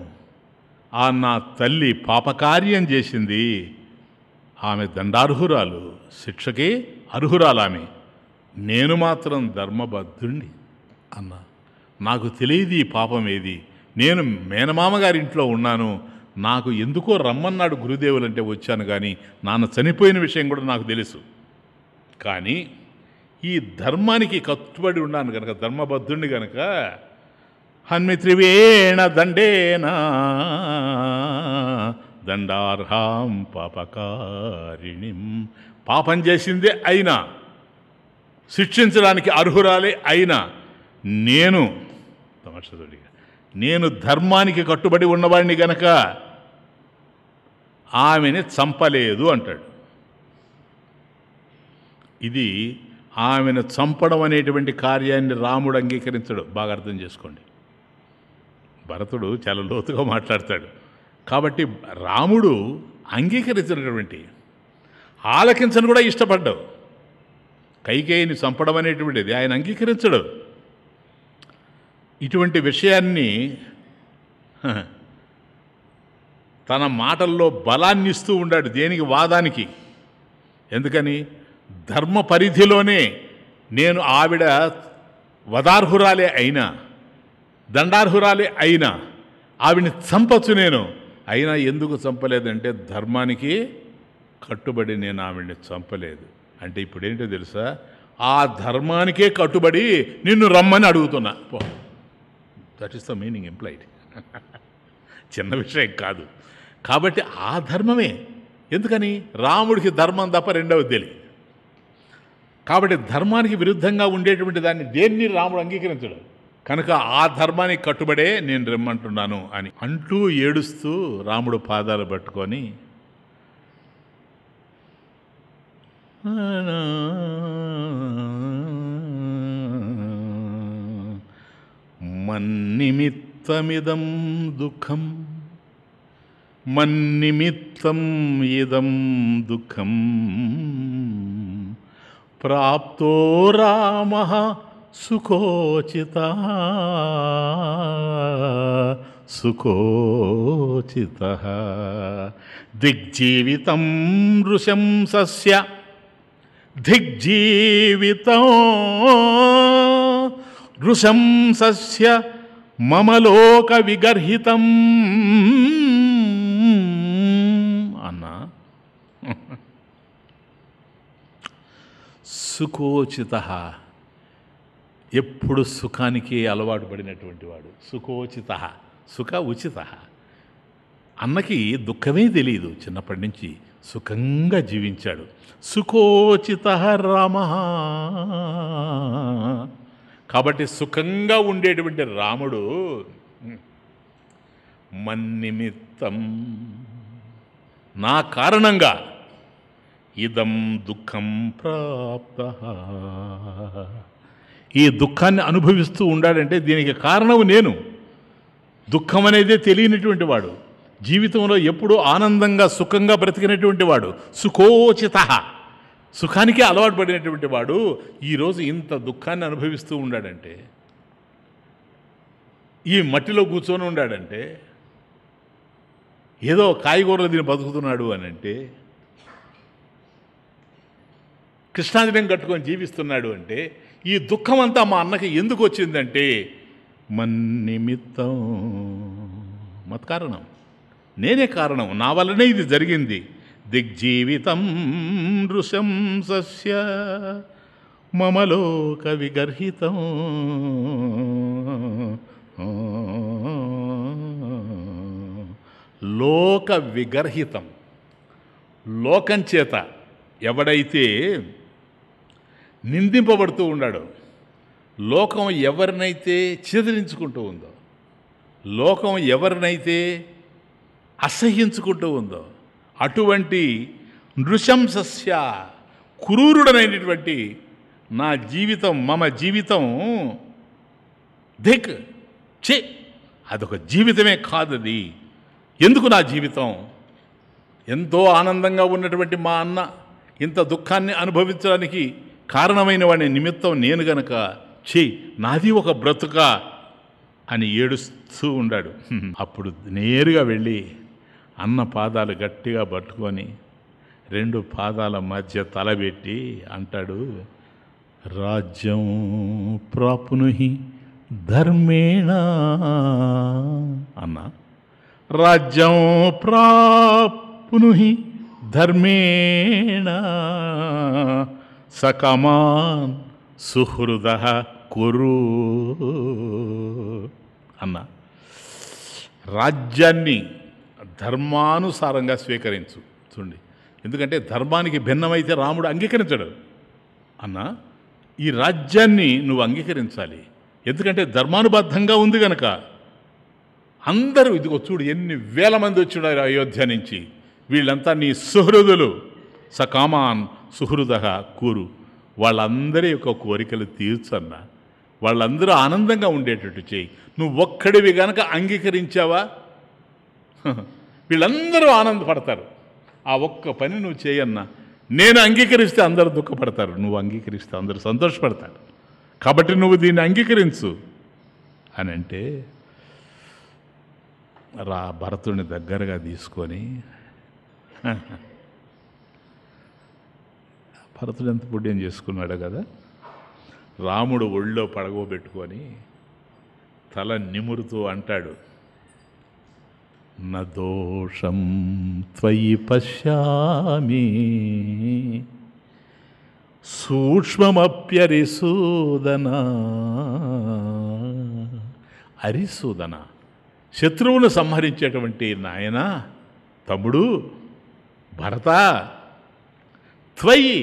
ఆ నా తల్లి పాపకార్యం చేసింది, ఆమె దండార్హురాలు, శిక్షకి అర్హురాలామె, నేను మాత్రం ధర్మబద్ధుణ్ణి అన్న. నాకు తెలియదు ఈ పాపం ఏది, నేను మేనమామగారి ఇంట్లో ఉన్నాను, నాకు ఎందుకో రమ్మన్నాడు గురుదేవులంటే వచ్చాను, కానీ నాన్న చనిపోయిన విషయం కూడా నాకు తెలుసు, కానీ ఈ ధర్మానికి కట్టుబడి ఉన్నాను కనుక, ధర్మబద్ధుణ్ణి కనుక హన్మిత్రివేణ దండేన దండార్హాం పాపకారిణిం. పాపం చేసిందే అయినా, శిక్షించడానికి అర్హురాలే అయినా నేను ధర్మానికి కట్టుబడి ఉన్నవాడిని గనక ఆమెని చంపలేదు అంటాడు. ఇది ఆమెను చంపడం అనేటువంటి కార్యాన్ని రాముడు అంగీకరించడు. బాగా అర్థం చేసుకోండి. భరతుడు చాలా లోతుగా మాట్లాడతాడు. కాబట్టి రాముడు అంగీకరించినటువంటి, ఆలకించను కూడా ఇష్టపడ్డావు. కైకేయిని చంపడం అనేటువంటిది ఆయన అంగీకరించడు. ఇటువంటి విషయాన్ని తన మాటల్లో బలాన్ని ఇస్తూ ఉండాడు. దేనికి? వాదానికి. ఎందుకని? ధర్మ పరిధిలోనే నేను ఆవిడ వదార్హురాలే అయినా, దండార్హురాలే అయినా ఆవిడని చంపచ్చు నేను. అయినా ఎందుకు చంపలేదంటే ధర్మానికి కట్టుబడి నేను ఆవిడ్ని చంపలేదు. అంటే ఇప్పుడేంటో తెలుసా? ఆ ధర్మానికే కట్టుబడి నిన్ను రమ్మని అడుగుతున్నా. పో, that is the meaning employed. చిన్న విషయం కాదు. కాబట్టి ఆ ధర్మమే. ఎందుకని? రాముడికి ధర్మం తప్ప రెండవది తెలియదు. కాబట్టి ధర్మానికి విరుద్ధంగా ఉండేటువంటి దాన్ని దేన్ని రాముడు అంగీకరించడు. కనుక ఆ ధర్మానికి కట్టుబడే నేను రమ్మంటున్నాను అని అంటూ ఏడుస్తూ రాముడు పాదాలు పట్టుకొని మన్నిమిత్తమిదం దుఃఖం, మన్నిమిత్తం ఇదం దుఃఖం, ప్రాప్తో రామః సుఖోచితః సుఖోచితః. దిగ్జీవితం నృశంసస్య, దిగ్జీవితం నృశంసస్య మమ లోక విగర్హితం అన్నా. సుఖోచితః, ఎప్పుడు సుఖానికి అలవాటు పడినటువంటి వాడు. సుఖోచితః, సుఖ ఉచితః. అన్నకి దుఃఖమే తెలియదు. చిన్నప్పటి నుంచి సుఖంగా జీవించాడు. సుఖోచితః రామః. కాబట్టి సుఖంగా ఉండేటువంటి రాముడు మన్నిమిత్తం, నా కారణంగా ఇదం దుఃఖం ప్రాప్తః, ఈ దుఃఖాన్ని అనుభవిస్తూ ఉండాడంటే దీనికి కారణం నేను. దుఃఖం అనేదే తెలియనటువంటి వాడు, జీవితంలో ఎప్పుడూ ఆనందంగా సుఖంగా బ్రతికినటువంటి వాడు, సుఖోచితః, సుఖానికే అలవాటు పడినటువంటి వాడు ఈరోజు ఇంత దుఃఖాన్ని అనుభవిస్తూ ఉండాడంటే, ఈ మట్టిలో కూర్చొని ఉండాడంటే, ఏదో కాయగూరలు దీన్ని బతుకుతున్నాడు అని అంటే, కృష్ణాజినం కట్టుకొని జీవిస్తున్నాడు అంటే, ఈ దుఃఖం అంతా మా అన్నకి ఎందుకు వచ్చిందంటే మన్నిమిత్తం, మత్కారణం, నేనే కారణం, నా వల్లనే ఇది జరిగింది. దిగ్జీవితం నృశంసస్య మమ లోక విగర్హితం. లోక విగర్హితం, లోకం చేత ఎవడైతే నిందింపబడుతూ ఉన్నాడో, లోకం ఎవరినైతే చిదిరించుకుంటూ ఉందో, లోకం ఎవరినైతే అసహ్యించుకుంటూ ఉందో, అటువంటి నృశంసస్య, క్రూరుడనైనటువంటి నా జీవితం, మమ జీవితం ధిక్, చే, అదొక జీవితమే కాదది. ఎందుకు నా జీవితం? ఎంతో ఆనందంగా ఉన్నటువంటి మా అన్న ఇంత దుఃఖాన్ని అనుభవించడానికి కారణమైన వాడి నిమిత్తం నేను గనక, ఛీ, నాది ఒక బ్రతుక అని ఏడుస్తూ ఉండాడు. అప్పుడు నేరుగా వెళ్ళి అన్న పాదాలు గట్టిగా పట్టుకొని 2 పాదాల మధ్య తలబెట్టి అంటాడు, రాజ్యం ప్రాప్నుహి ధర్మేణ అన్న, రాజ్యం ప్రాప్నుహి ధర్మేణ సకమాన్ సుహృదః కురు. అన్న. రాజ్యాన్ని ధర్మానుసారంగా స్వీకరించు. చూడండి, ఎందుకంటే ధర్మానికి భిన్నమైతే రాముడు అంగీకరించడు అన్న. ఈ రాజ్యాన్ని నువ్వు అంగీకరించాలి, ఎందుకంటే ధర్మానుబద్ధంగా ఉంది కనుక. అందరూ ఇదిగో చూడు, ఎన్ని వేల మంది వచ్చారు అయోధ్య నుంచి. వీళ్ళంతా నీ సుహృదులు. సకామాన్ సుహృద కూరు. వాళ్ళందరి యొక్క కోరికలు తీర్చన్నా, వాళ్ళందరూ ఆనందంగా ఉండేటట్టు చేయి. నువ్వు ఒక్కడివి గనక అంగీకరించావా వీళ్ళందరూ ఆనందపడతారు. ఆ ఒక్క పని నువ్వు చేయన్నా. నేను అంగీకరిస్తే అందరూ దుఃఖపడతారు, నువ్వు అంగీకరిస్తే అందరూ సంతోషపడతారు. కాబట్టి నువ్వు దీన్ని అంగీకరించు అని అంటే, భరతుడిని దగ్గరగా తీసుకొని, భరతుడు ఎంత పుణ్యం చేసుకున్నాడు కదా. రాముడు ఒళ్ళో పడగోబెట్టుకొని తల నిమురుతూ అంటాడు, న దోషం త్వయి పశ్యామి సూక్ష్మమప్యరిసూదన. అరిసూదన, శత్రువును సంహరించేటువంటి నాయన, తమ్ముడు భరత, త్వయి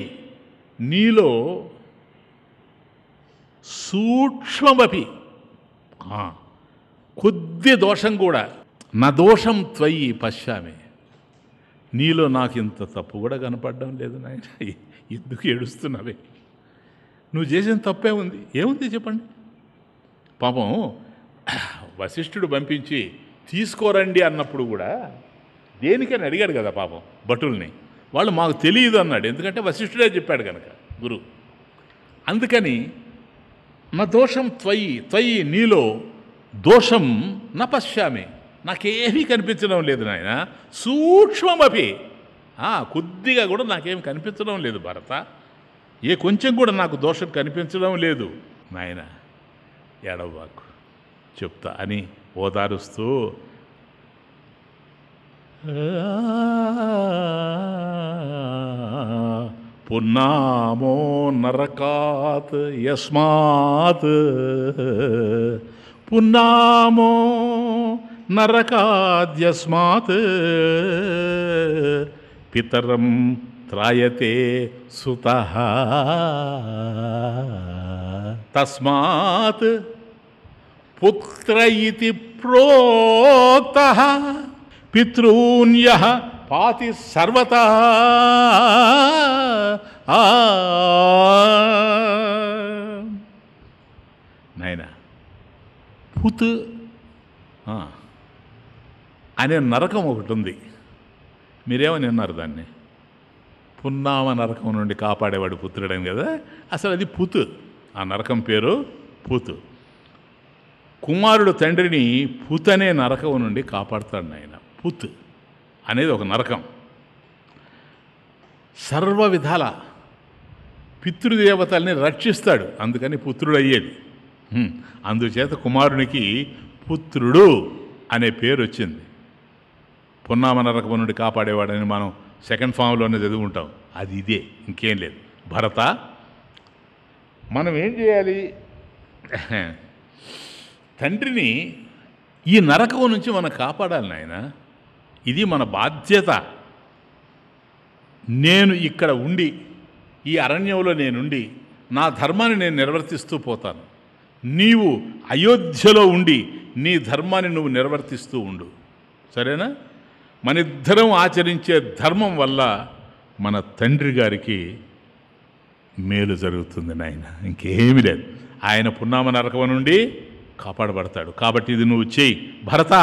నీలో సూక్ష్మమపి కొద్ది దోషం కూడా, నా దోషం త్వయి పశ్యామి, నీలో నాకు ఇంత తప్పు కూడా కనపడడం లేదు నాయన. ఎందుకు ఏడుస్తున్నావే? నువ్వు చేసిన తప్పే ఉంది. ఏముంది చెప్పండి. పాపం వశిష్ఠుడు పంపించి తీసుకోరండి అన్నప్పుడు కూడా దేనికని అడిగాడు కదా పాపం భటుల్ని. వాళ్ళు మాకు తెలియదు అన్నాడు, ఎందుకంటే వశిష్ఠుడే చెప్పాడు కనుక గురువు. అందుకని నా దోషం త్వయి, త్వయి నీలో దోషం న పశ్యామి, నాకేమీ కనిపించడం లేదు నాయన. సూక్ష్మమపి, కొద్దిగా కూడా నాకేం కనిపించడం లేదు భరత. ఏ కొంచెం కూడా నాకు దోషం కనిపించడం లేదు నాయన. ఏడవబాకు, చెప్తా అని ఓదారుస్తూ, పున్నామో నరకాత్ యస్మాత్, పున్నామో నరకాద్యస్మాత్, పితరం త్రాయతే సుతః, తస్మాత్ పుత్ర ఇతి ప్రోక్తః, పితॄన్యః పాతి సర్వతః. నాయన, పుత్ అనే నరకం ఒకటి ఉంది. మీరేమని అన్నారు దాన్ని? పున్నామ నరకం నుండి కాపాడేవాడు పుత్రుడని కదా. అసలు అది పుత్, ఆ నరకం పేరు పుత్. కుమారుడు తండ్రిని పుత్ అనే నరకం నుండి కాపాడుతాడు నాయన. పుత్ అనేది ఒక నరకం. సర్వ విధాల పితృదేవతల్ని రక్షిస్తాడు, అందుకని పుత్రుడు అయ్యేది. అందుచేత కుమారునికి పుత్రుడు అనే పేరు వచ్చింది. పున్నామ నరకం నుండి కాపాడేవాడని మనం సెకండ్ ఫామ్లోనే చదువుకుంటాం. అది ఇదే, ఇంకేం లేదు. భరత, మనం ఏం చేయాలి? తండ్రిని ఈ నరకం నుంచి మనం కాపాడాలి నాయన. ఇది మన బాధ్యత. నేను ఇక్కడ ఉండి, ఈ అరణ్యంలో నేనుండి నా ధర్మాన్ని నేను నిర్వర్తిస్తూ పోతాను. నీవు అయోధ్యలో ఉండి నీ ధర్మాన్ని నువ్వు నిర్వర్తిస్తూ ఉండు, సరేనా? మనిద్దరం ఆచరించే ధర్మం వల్ల మన తండ్రి గారికి మేలు జరుగుతుంది నాయన, ఇంకేమీ లేదు. ఆయన పున్నామ నరకం నుండి కాపాడబడతాడు. కాబట్టి ఇది నువ్వు చేయి భరత.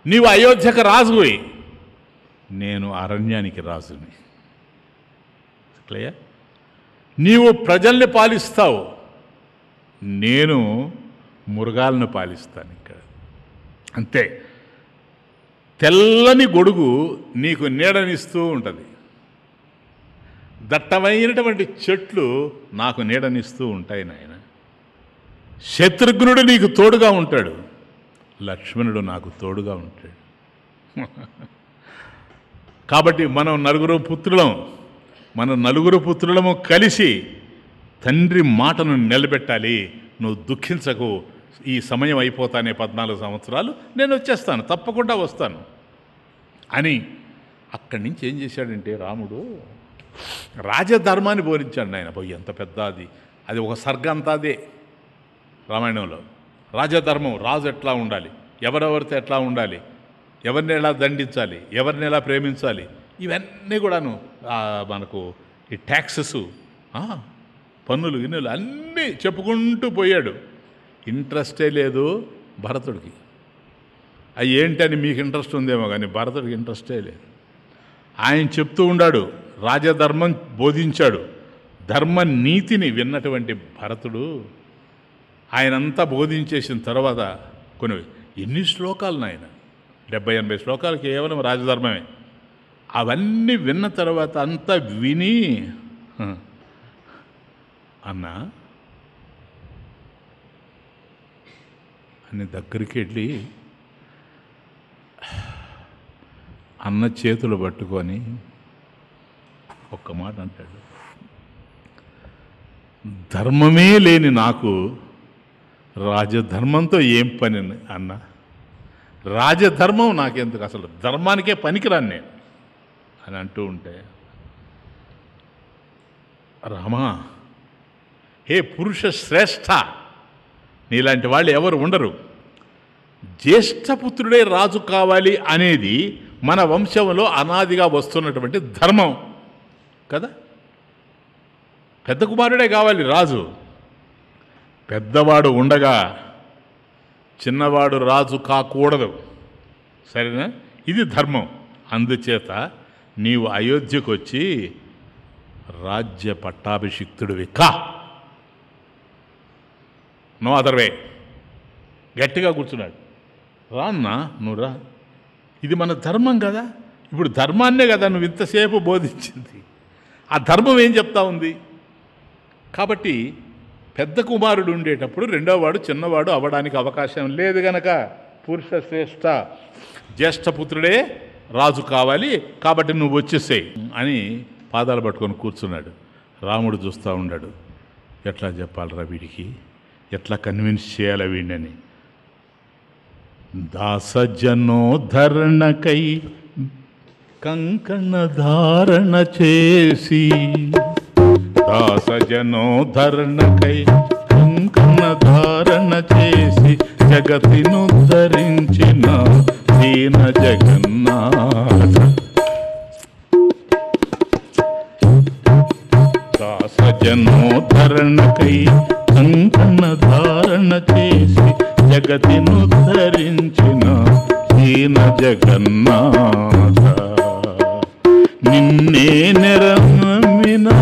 నీవు అయోధ్యకు రాజువి, నేను అరణ్యానికి రాజుని. క్లియర్? నీవు ప్రజల్ని పాలిస్తావు, నేను మృగాలను పాలిస్తాను ఇక్కడ. అంతే. తెల్లని గొడుగు నీకు నీడనిస్తూ ఉంటుంది, దట్టమైనటువంటి చెట్లు నాకు నీడనిస్తూ ఉంటాయి నాయన. శత్రుఘ్నుడు నీకు తోడుగా ఉంటాడు, లక్ష్మణుడు నాకు తోడుగా ఉంటాడు. కాబట్టి మనం నలుగురు పుత్రులము కలిసి తండ్రి మాటను నిలబెట్టాలి. నువ్వు దుఃఖించకు, ఈ సమయం అయిపోతానే 14 సంవత్సరాలు నేను వచ్చేస్తాను, తప్పకుండా వస్తాను అని అక్కడి నుంచి ఏం చేశాడంటే రాముడు రాజధర్మాన్ని బోధించాడు. ఆయన పోయి ఎంత పెద్ద అది ఒక సర్గ అంతా అదే రామాయణంలో. రాజధర్మం, రాజు ఎట్లా ఉండాలి, ఎవరెవరితో ఎట్లా ఉండాలి, ఎవరిని ఎలా దండించాలి, ఎవరిని ఎలా ప్రేమించాలి, ఇవన్నీ కూడాను మనకు ఈ ట్యాక్సెస్, పన్నులు గిన్నెలు అన్నీ చెప్పుకుంటూ పోయాడు. ఇంట్రెస్టే లేదు భరతుడికి. అవి ఏంటని మీకు ఇంట్రెస్ట్ ఉందేమో కానీ భరతుడికి ఇంట్రెస్టే లేదు. ఆయన చెప్తూ ఉన్నాడు, రాజధర్మం బోధించాడు. ధర్మ నీతిని విన్నటువంటి భరతుడు ఆయనంతా బోధించేసిన తర్వాత ఎన్ని శ్లోకాలు నాయన, 70-80 శ్లోకాలు కేవలం రాజధర్మమే. అవన్నీ విన్న తర్వాత అంతా విని అన్నా అని దగ్గరికి వెళ్ళి అన్న చేతులు పట్టుకొని ఒక్క మాట అంటాడు, ధర్మమే లేని నాకు రాజధర్మంతో ఏం పని అన్న, రాజధర్మం నాకెందుకు, అసలు ధర్మానికే పనికిరాను నేను అని అంటూ ఉంటే, రామా హే పురుష శ్రేష్ఠ, నీలాంటి వాళ్ళు ఎవరు ఉండరు. జ్యేష్ఠపుత్రుడే రాజు కావాలి అనేది మన వంశంలో అనాదిగా వస్తున్నటువంటి ధర్మం కదా. పెద్ద కుమారుడే కావాలి రాజు. పెద్దవాడు ఉండగా చిన్నవాడు రాజు కాకూడదు, సరేనా? ఇది ధర్మం. అందుచేత నీవు అయోధ్యకు వచ్చి రాజ్య పట్టాభిషిక్తుడివి కా, నో అదర్ వే. గట్టిగా కూర్చున్నాడు. రా అన్నా, నువ్వు రా, ఇది మన ధర్మం కదా. ఇప్పుడు ధర్మాన్నే కదా నువ్వు ఇంతసేపు బోధించింది. ఆ ధర్మం ఏం చెప్తా ఉంది? కాబట్టి పెద్ద కుమారుడు ఉండేటప్పుడు రెండోవాడు చిన్నవాడు అవ్వడానికి అవకాశం లేదు గనక పురుష శ్రేష్ఠ జ్యేష్ఠపుత్రుడే రాజు కావాలి, కాబట్టి నువ్వు వచ్చేసేయి అని పాదాలు పట్టుకొని కూర్చున్నాడు. రాముడు చూస్తూ ఉన్నాడు, ఎట్లా చెప్పాలరా వీడికి, ఎట్లా కన్విన్స్ చేయాలి వీడిని. దాసజనోద్ధరణకై కంకణ ధారణ చేసి, దాసజనోద్ధరణకై కంకణ ధారణ చేసి జగతినుద్ధరించిన దీన జగన్నాథ. దాసజనోద్ధరణకై కంకణ ధారణ చేసి జగతినుద్ధరించిన దీన జగన్నాథ. నిన్నే నిరమినా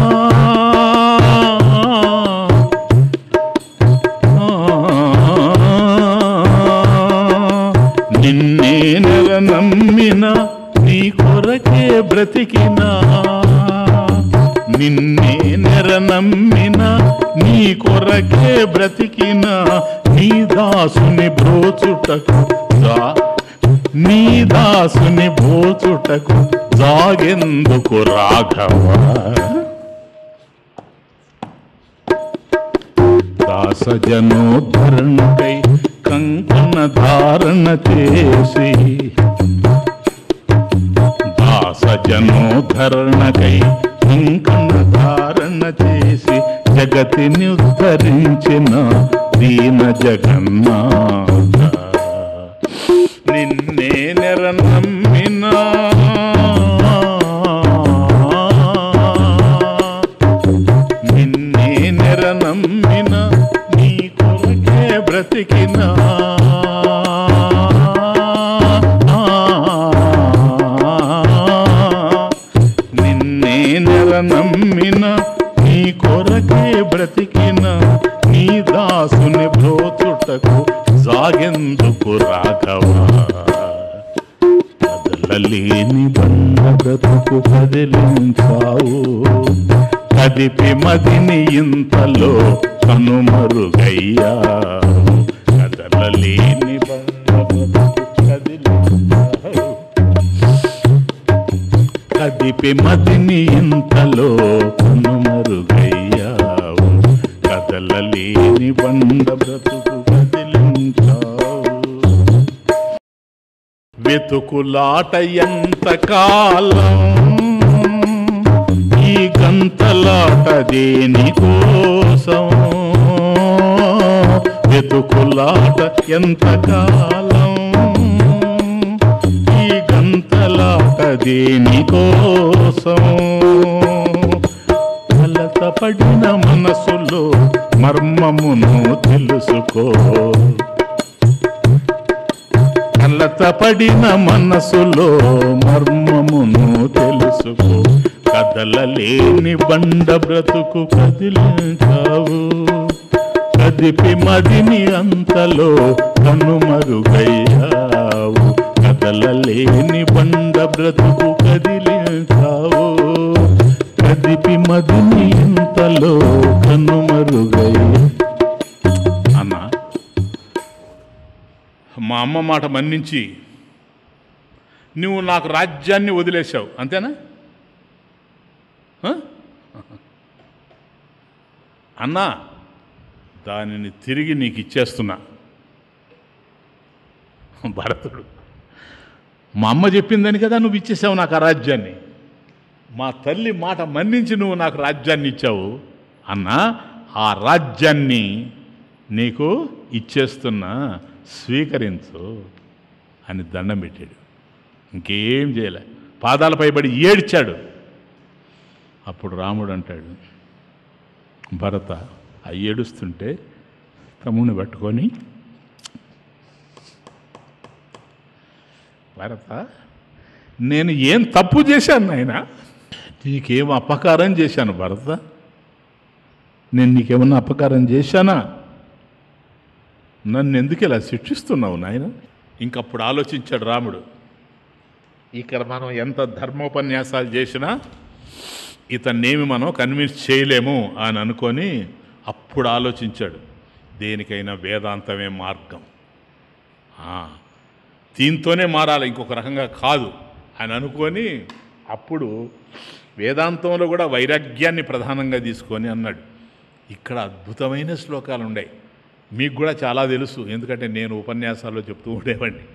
నిన్నే నిరనమ్మిన నీ కొరకే బ్రతికినా, నిన్నే నెరనమ్మిన నీ కొరకే బ్రతికిన నీ దాసుని బ్రోచుటకు నీ దాసుని బ్రోచుటకు జాగెందుకు రాఘవ. దాసజనోద్ధరణకై కంకణ ధారణ చేసి, దాసజనోద్ధరణకై కంకణ ధారణ చేసి జగతిని ఉద్ధరించిన దీన జగన్నాథ. నిన్నే నిరనమ్మినా నిన్నే నిరనమ్మిన నీ కొరకే బ్రతికిన నమ్మిన నీ కొరకే బ్రతికిన నీ దాసుని బ్రోచుటకు సాగెందుకు రాఘవ. కదలలేని బండ బ్రతుకు కదిలించావు, కదిపి మదిని ఇంతలో కనుమరుగయ్యా. కదలలేని బండ బ్రతుకు కదిలించావు, కదిపి మదిని ఇంతలో కనుమరుగయ్యావు. కదలలేని బండ బ్రతుకు కదిలి వెతుకులాట ఎంత కాలం, ఈ గంతలాట దేనికోసం, వెతుకులాట ఎంత కాలం, ఈ గంతలాట దేనికోసం. కలతపడిన మనసులో మర్మమును తెలుసుకో, కలతపడిన మనసులో మర్మమును తెలుసుకో. కదలలేని బండ బ్రతుకు కదిలించావు, కదిపి మదిని అంతలో కనుమరుగయ్యావు. కదలలేని బండ బ్రతుకు కదిలించావు, కదిపి మదిని అంతలో కనుమరుగయ్యా. అన్న, మా అమ్మ మాట మన్నించి నువ్వు నాకు రాజ్యాన్ని వదిలేశావు, అంతేనా అన్నా? దానిని తిరిగి నీకు ఇచ్చేస్తున్నా. భరతుడు, మా అమ్మ చెప్పిందని కదా నువ్వు ఇచ్చేసావు నాకు ఆ రాజ్యాన్ని, మా తల్లి మాట మన్నించి నువ్వు నాకు రాజ్యాన్ని ఇచ్చావు అన్నా, ఆ రాజ్యాన్ని నీకు ఇచ్చేస్తున్నా, స్వీకరించు అని దండం పెట్టాడు. ఇంకేం చేయలే, పాదాలపై పడి ఏడ్చాడు. అప్పుడు రాముడు అంటాడు, భరత ఆ ఏడుస్తుంటే తమ్ముడిని పట్టుకొని, భరత నేను ఏం తప్పు చేశాను నాయన, నీకేం అపకారం చేశాను భరత, నేను నీకేమన్నా అపకారం చేశానా, నన్ను ఎందుకు ఇలా శిక్షిస్తున్నావు నాయన. ఇంకప్పుడు ఆలోచించాడు రాముడు, ఇక్కడ మనం ఎంత ధర్మోపన్యాసాలు చేసినా ఇతన్నేమి మనం కన్విన్స్ చేయలేము అని అనుకొని అప్పుడు ఆలోచించాడు, దేనికైనా వేదాంతమే మార్గం, దీంతోనే మారాలి, ఇంకొక రకంగా కాదు అని అనుకొని అప్పుడు వేదాంతంలో కూడా వైరాగ్యాన్ని ప్రధానంగా తీసుకొని అన్నాడు. ఇక్కడ అద్భుతమైన శ్లోకాలు ఉన్నాయి, మీకు కూడా చాలా తెలుసు, ఎందుకంటే నేను ఉపన్యాసాల్లో చెప్తూ ఉండేవాడిని,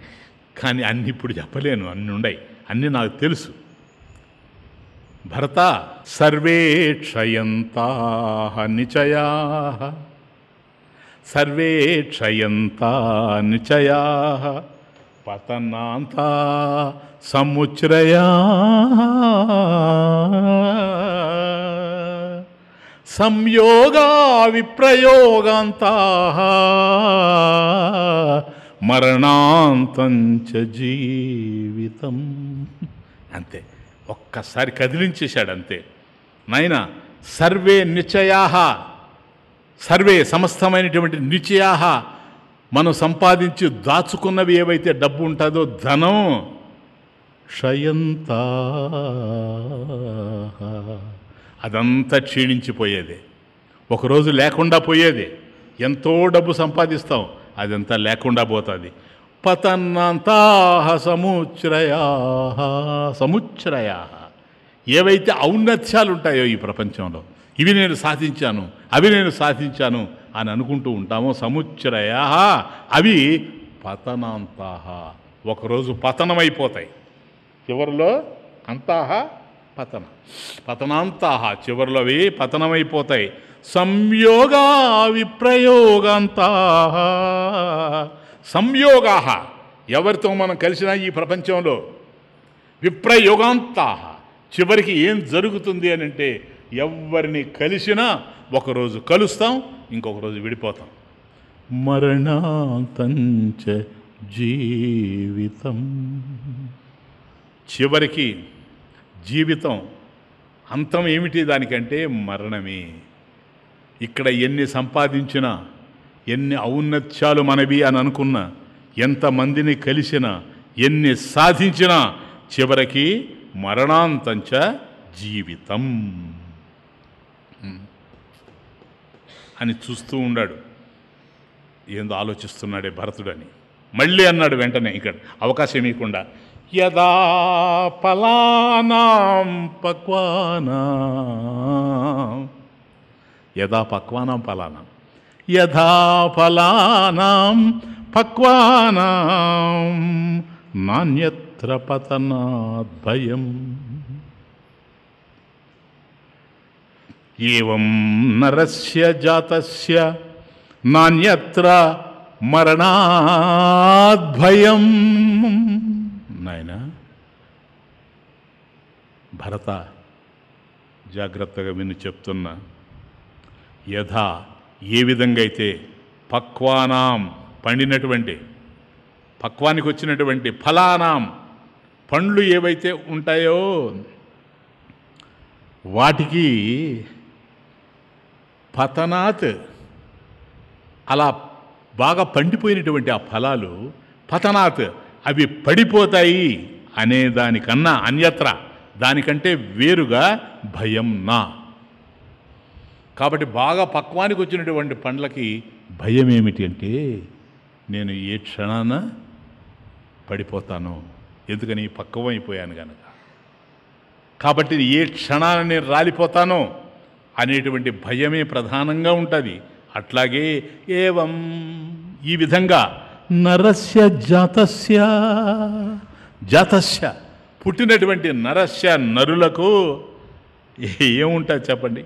కానీ అన్ని ఇప్పుడు చెప్పలేను, అన్నీ ఉన్నాయి, అన్నీ నాకు తెలుసు. భరత సర్వే క్షయంతాః నిచయాః, సర్వే క్షయంతాః నిచయాః, పతనాంతా సముచ్రయాః, సంయోగా విప్రయోగాంతాః, మరణాంతం చ జీవితం. అంతే, ఒక్కసారి కదిలించేశాడు అంతే. నాయన సర్వే నిశ్చయాః, సర్వే సమస్తమైనటువంటి నిశ్చయాః, మనం సంపాదించి దాచుకున్నవి ఏవైతే డబ్బు ఉంటుందో ధనం, క్షయంతా అదంతా క్షీణించిపోయేది, ఒకరోజు లేకుండా పోయేది. ఎంతో డబ్బు సంపాదిస్తాం, అదంతా లేకుండా పోతుంది. పతన్నంతాః సముచ్రయాః, సముచ్రయాః, ఏవైతే ఔన్నత్యాలు ఉంటాయో ఈ ప్రపంచంలో, ఇవి నేను సాధించాను, అవి నేను సాధించాను అని అనుకుంటూ ఉంటామో, సముచ్రయాః, అవి పతనాంతాః, ఒకరోజు పతనమైపోతాయి. చివరిలో అంతాః పతన, పతనాంతాః, చివరిలో అవి పతనమైపోతాయి. సంయోగా విప్రయోగాంతాః, సంయోగాః, ఎవరితో మనం కలిసినా ఈ ప్రపంచంలో, విప్రయోగాంతాః, చివరికి ఏం జరుగుతుంది అని అంటే, ఎవరిని కలిసినా ఒకరోజు కలుస్తాం, ఇంకొక రోజు విడిపోతాం. మరణాంతంచ జీవితం, చివరికి జీవితం అంతం ఏమిటి దానికంటే మరణమే. ఇక్కడ ఎన్ని సంపాదించినా, ఎన్ని ఔన్నత్యాలు మనవి అని అనుకున్నా, ఎంతమందిని కలిసినా, ఎన్ని సాధించినా, చివరికి మరణాంతంచ జీవితం అని చూస్తూ ఉన్నాడు. ఏందో ఆలోచిస్తున్నాడే భరతుడని మళ్ళీ అన్నాడు వెంటనే, ఇక్కడ అవకాశం ఇవ్వకుండా, యదా ఫలానాం పక్వానాం, యదా పక్వానాం ఫలానాం, యథా ఫలానాం పక్వానాం నాన్యత్ర పతనాద్ భయం. ఏవం నరస్య జాతస్య నాన్యత్ర మరణాద్ భయం. నాయనా భరత, జాగ్రత్తగా విని చెప్తున్నా. యథా, ఏ విధంగా అయితే పక్వానాం, పండినటువంటి పక్వానికి వచ్చినటువంటి ఫలానాం, పండ్లు ఏవైతే ఉంటాయో వాటికి పతనాత్, అలా బాగా పండిపోయినటువంటి ఆ ఫలాలు పతనాత్, అవి పడిపోతాయి అనే దానికన్నా అన్యత్ర, దానికంటే వేరుగా భయం నా. కాబట్టి బాగా పక్వానికి వచ్చినటువంటి పండ్లకి భయం ఏమిటి అంటే, నేను ఏ క్షణాన పడిపోతాను, ఎందుకని పక్వమైపోయాను కనుక. కాబట్టి ఏ క్షణాన నేను రాలిపోతానో అనేటువంటి భయమే ప్రధానంగా ఉంటుంది. అట్లాగే ఏవం, ఈ విధంగా నరస్య జాతస్య, జాతస్య పుట్టినటువంటి నరస్య నరులకు ఏముంటుంది చెప్పండి?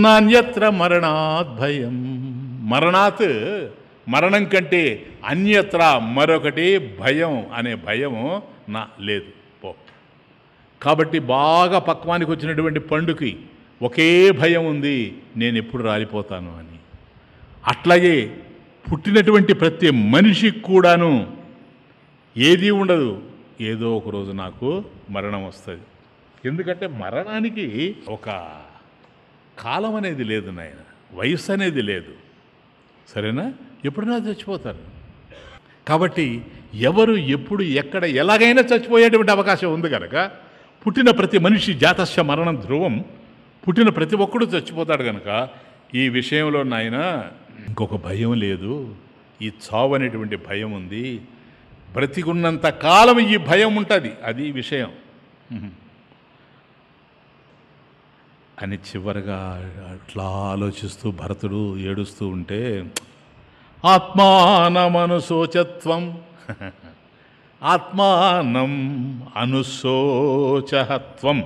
నాన్యత్ర మరణాత్ భయం. మరణాత్, మరణం కంటే అన్యత్ర మరొకటి భయం అనే భయము నా లేదు పో. కాబట్టి బాగా పక్వానికి వచ్చినటువంటి పండుకి ఒకే భయం ఉంది, నేను ఎప్పుడు రాలిపోతాను అని. అట్లాగే పుట్టినటువంటి ప్రతి మనిషికి కూడాను ఏది ఉండదు, ఏదో ఒకరోజు నాకు మరణం వస్తుంది. ఎందుకంటే మరణానికి ఒక కాలం అనేది లేదు నాయన, వయసు అనేది లేదు, సరేనా? ఎప్పుడైనా చచ్చిపోతారు. కాబట్టి ఎవరు ఎప్పుడు ఎక్కడ ఎలాగైనా చచ్చిపోయేటువంటి అవకాశం ఉంది కనుక పుట్టిన ప్రతి మనిషి జాతస్య మరణం ధ్రువం, పుట్టిన ప్రతి ఒక్కడు చచ్చిపోతాడు కనుక ఈ విషయంలో నాయన ఇంకొక భయం లేదు, ఈ చావు అనేటువంటి భయం ఉంది. బ్రతికున్నంత కాలం ఈ భయం ఉంటుంది, అది విషయం అని చివరిగా అట్లా ఆలోచిస్తూ భరతుడు ఏడుస్తూ ఉంటే, ఆత్మానమనుశోచత్వం, ఆత్మానం అనుశోచహత్వం.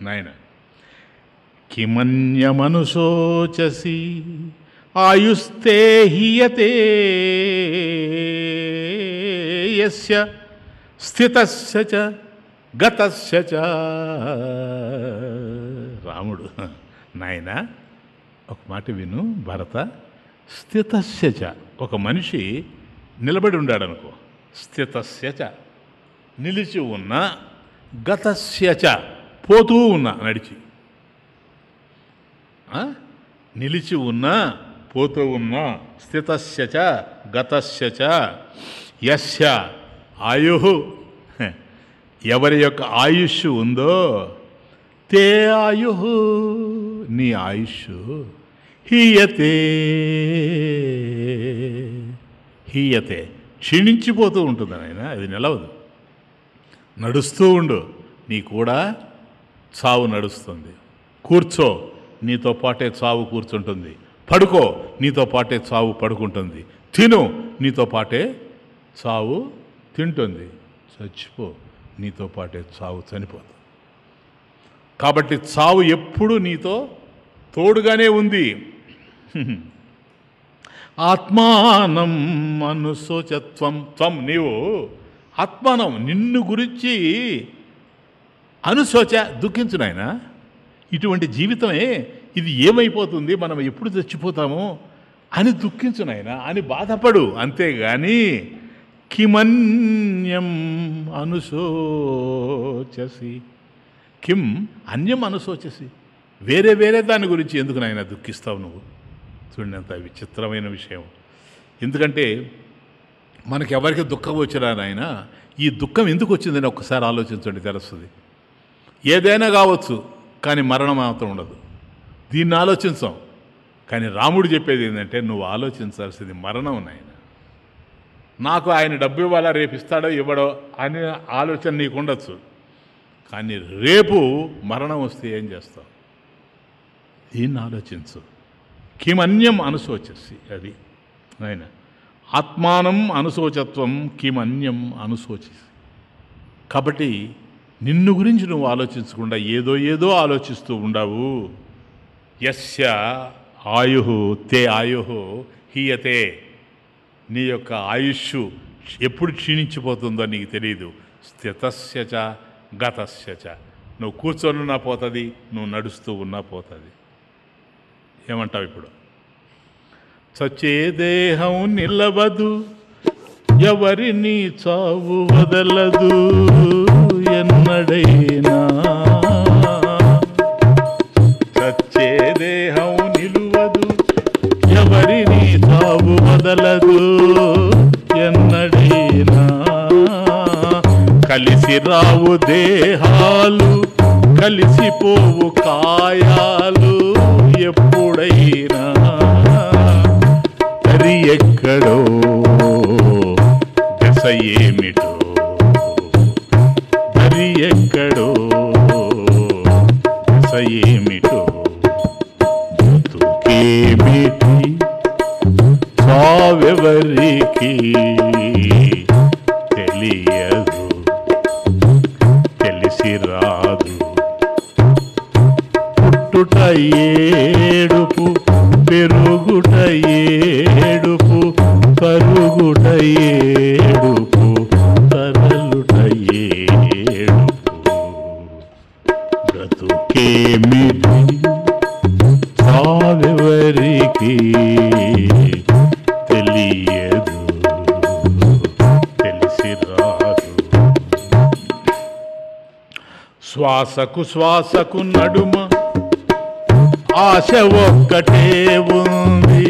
నాయన కిమన్యమనుశోచసి ఆయుస్తే హీయతే యస్య స్థితస్య చ గతస్య చ. రాముడు, నాయన ఒక మాట విను భరత. స్థితస్య చ, ఒక మనిషి నిలబడి ఉన్నాడు అనుకో, స్థితస్య చ నిలిచి ఉన్న, గతస్య చ పోతూ ఉన్నా నడిచి, నిలిచి ఉన్నా పోతూ ఉన్నా, స్థితస్య చ గతస్య చ యస్య ఆయు, ఎవరి యొక్క ఆయుష్ ఉందో, తే ఆయు నీ ఆయుష్, హీయతే హీయతే క్షీణించిపోతూ ఉంటుంది నాయన, అది నిలవదు. నడుస్తూ ఉండు, నీ కూడా చావు నడుస్తుంది. కూర్చో, నీతో పాటే చావు కూర్చుంటుంది. పడుకో, నీతో పాటే చావు పడుకుంటుంది. తిను, నీతో పాటే చావు తింటుంది. చచ్చిపో, నీతో పాటే చావు చనిపోతుంది. కాబట్టి చావు ఎప్పుడు నీతో తోడుగానే ఉంది. ఆత్మానం అనుశోచత్వం, త్వం నీవు ఆత్మానం నిన్ను గురించి అనుశోచ దుఃఖించు నాయన. ఇటువంటి జీవితమే, ఇది ఏమైపోతుంది, మనం ఎప్పుడు చచ్చిపోతాము అని దుఃఖించు నాయన, అని బాధపడు. అంతేగాని కిమన్యం అనుశోచసి, కిం అన్యం అనుశోచసి, వేరే వేరే దాని గురించి ఎందుకు నాయన దుఃఖిస్తావు నువ్వు? చూడండి అంత విచిత్రమైన విషయం. ఎందుకంటే మనకి ఎవరికి దుఃఖం వచ్చినా నాయన, ఈ దుఃఖం ఎందుకు వచ్చిందని ఒక్కసారి ఆలోచించండి, తెలుస్తుంది. ఏదైనా కావచ్చు, కానీ మరణం మాత్రం ఉండదు. దీన్ని ఆలోచించాం. కానీ రాముడు చెప్పేది ఏంటంటే, నువ్వు ఆలోచించాల్సింది మరణం నాయన. నాకు ఆయన డబ్బు ఇవ్వాలా, రేపు ఇస్తాడో ఇవ్వడో అనే ఆలోచన నీకు ఉండొచ్చు, కానీ రేపు మరణం వస్తే ఏం చేస్తావు? దీన్ని ఆలోచించు. కిమన్యం అనుశోచసి, అది ఆయన ఆత్మానం అనుశోచత్వం కిమన్యం అనుశోచి. కాబట్టి నిన్ను గురించి నువ్వు ఆలోచించకుండా ఏదో ఏదో ఆలోచిస్తూ ఉండవు. యస్య ఆయు తే ఆయు హీయతే, నీ యొక్క ఆయుష్ ఎప్పుడు క్షీణించిపోతుందో నీకు తెలియదు. స్థితస్య చ గతస్య చ, నువ్వు కూర్చొనున్నా పోతుంది, నువ్వు నడుస్తూ ఉన్నా పోతుంది. ఏమంటావు ఇప్పుడు? చచ్చే దేహం నిలవదు, ఎవరిని చావు వదలదు ఎన్నడైనా. చచ్చే దేహం నిలువదు, ఎవరిని చావు వదలదు ఎన్నడైనా. కలిసి రావు దేహాలు, కలిసిపోవు కాయాలు ఎప్పుడైనా. అది ఎక్కడో దశ ఏమిటో, అది ఎక్కడో దశ ఏమిటో. బతుకేమిటి చావెవరికి తెలియదు, తెలిసి రాదు. పుట్టుట ఏడుపు, పెరుగుట ఏడుపు, తరుగుట ఏడుపు, తరలుట ఏడుపు. బ్రతుకేమిటి చావెవరికి తెలియదు, తెలిసి రాదు. శ్వాసకు శ్వాసకు నడుమ ఆశ ఒక్కటే ఉంది.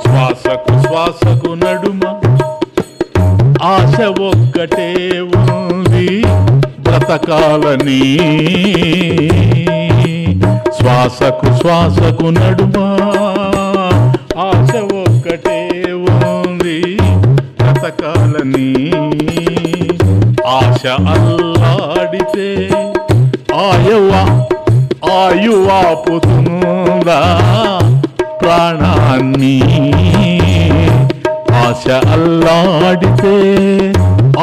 శ్వాసకు శ్వాసకు నడుమ ఆశ ఒక్కటే ఉంది, బ్రతకాలని. శ్వాసకు శ్వాసకు నడుమ ఆశ ఒక్కటే ఉంది, బ్రతకాలని. ఆశ అల్లాడితే ఆయువాపుతుందా ప్రాణాన్ని. ఆశ అల్లాడితే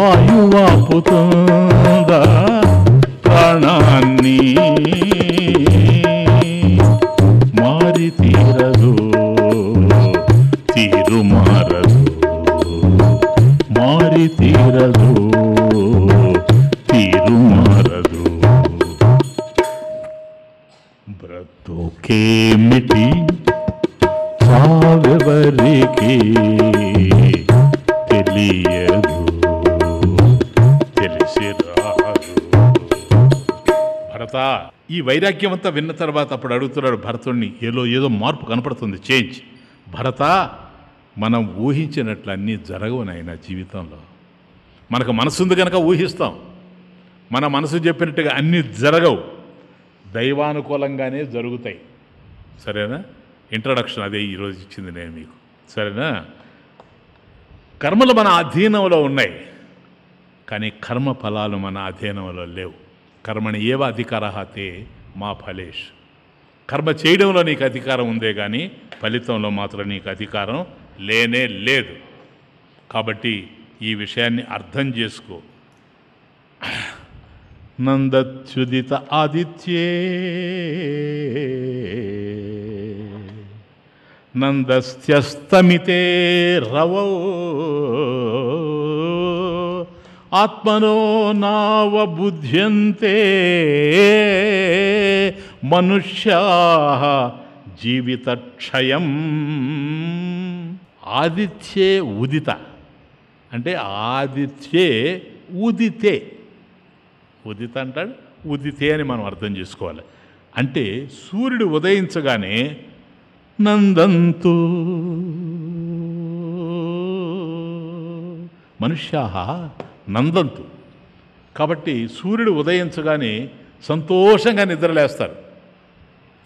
ఆయువాపుతుందా ప్రాణాన్ని. మారి తీరదు, తీరు మారదు, మారి తీరదు, తీరు మారదు. బ్రతుకేమిటి చావెవరికి తెలియదు, తెలిసి రాదు. భరత, ఈ వైరాగ్యం అంతా విన్న తర్వాత అప్పుడు అడుగుతున్నాడు భరతుడిని. ఏదో మార్పు కనపడుతుంది, చేంజ్. భరత, మనం ఊహించినట్లు అన్నీ జరగవు నాయన జీవితంలో. మనకు మనసుంది కనుక ఊహిస్తాం, మన మనసు చెప్పినట్టుగా అన్నీ జరగవు, దైవానుకూలంగానే జరుగుతాయి. సరేనా? ఇంట్రడక్షన్ అదే ఈరోజు ఇచ్చింది నేను మీకు. సరేనా? కర్మలు మన అధీనంలో ఉన్నాయి, కానీ కర్మ ఫలాలు మన అధీనంలో లేవు. కర్మని ఏవ అధికారహతే మా ఫలేష్. కర్మ చేయడంలో నీకు అధికారం ఉందే కానీ ఫలితంలో మాత్రం నీకు అధికారం లేనే లేదు. కాబట్టి ఈ విషయాన్ని అర్థం చేసుకో. నందచ్యుదిత ఆదిత్యే నందస్త్యస్తమితే రవో ఆత్మనో నావబుధ్యంతే మనుష్యా జీవితక్షయం. ఆదిత్యే ఉదిత అంటే ఆదిత్యే ఉదితే, ఉదిత అంటాడు, ఉదితే అని మనం అర్థం చేసుకోవాలి. అంటే సూర్యుడు ఉదయించగానే నందంతు మనుష్యా నందంతు. కాబట్టి సూర్యుడు ఉదయించగానే సంతోషంగా నిద్రలేస్తారు.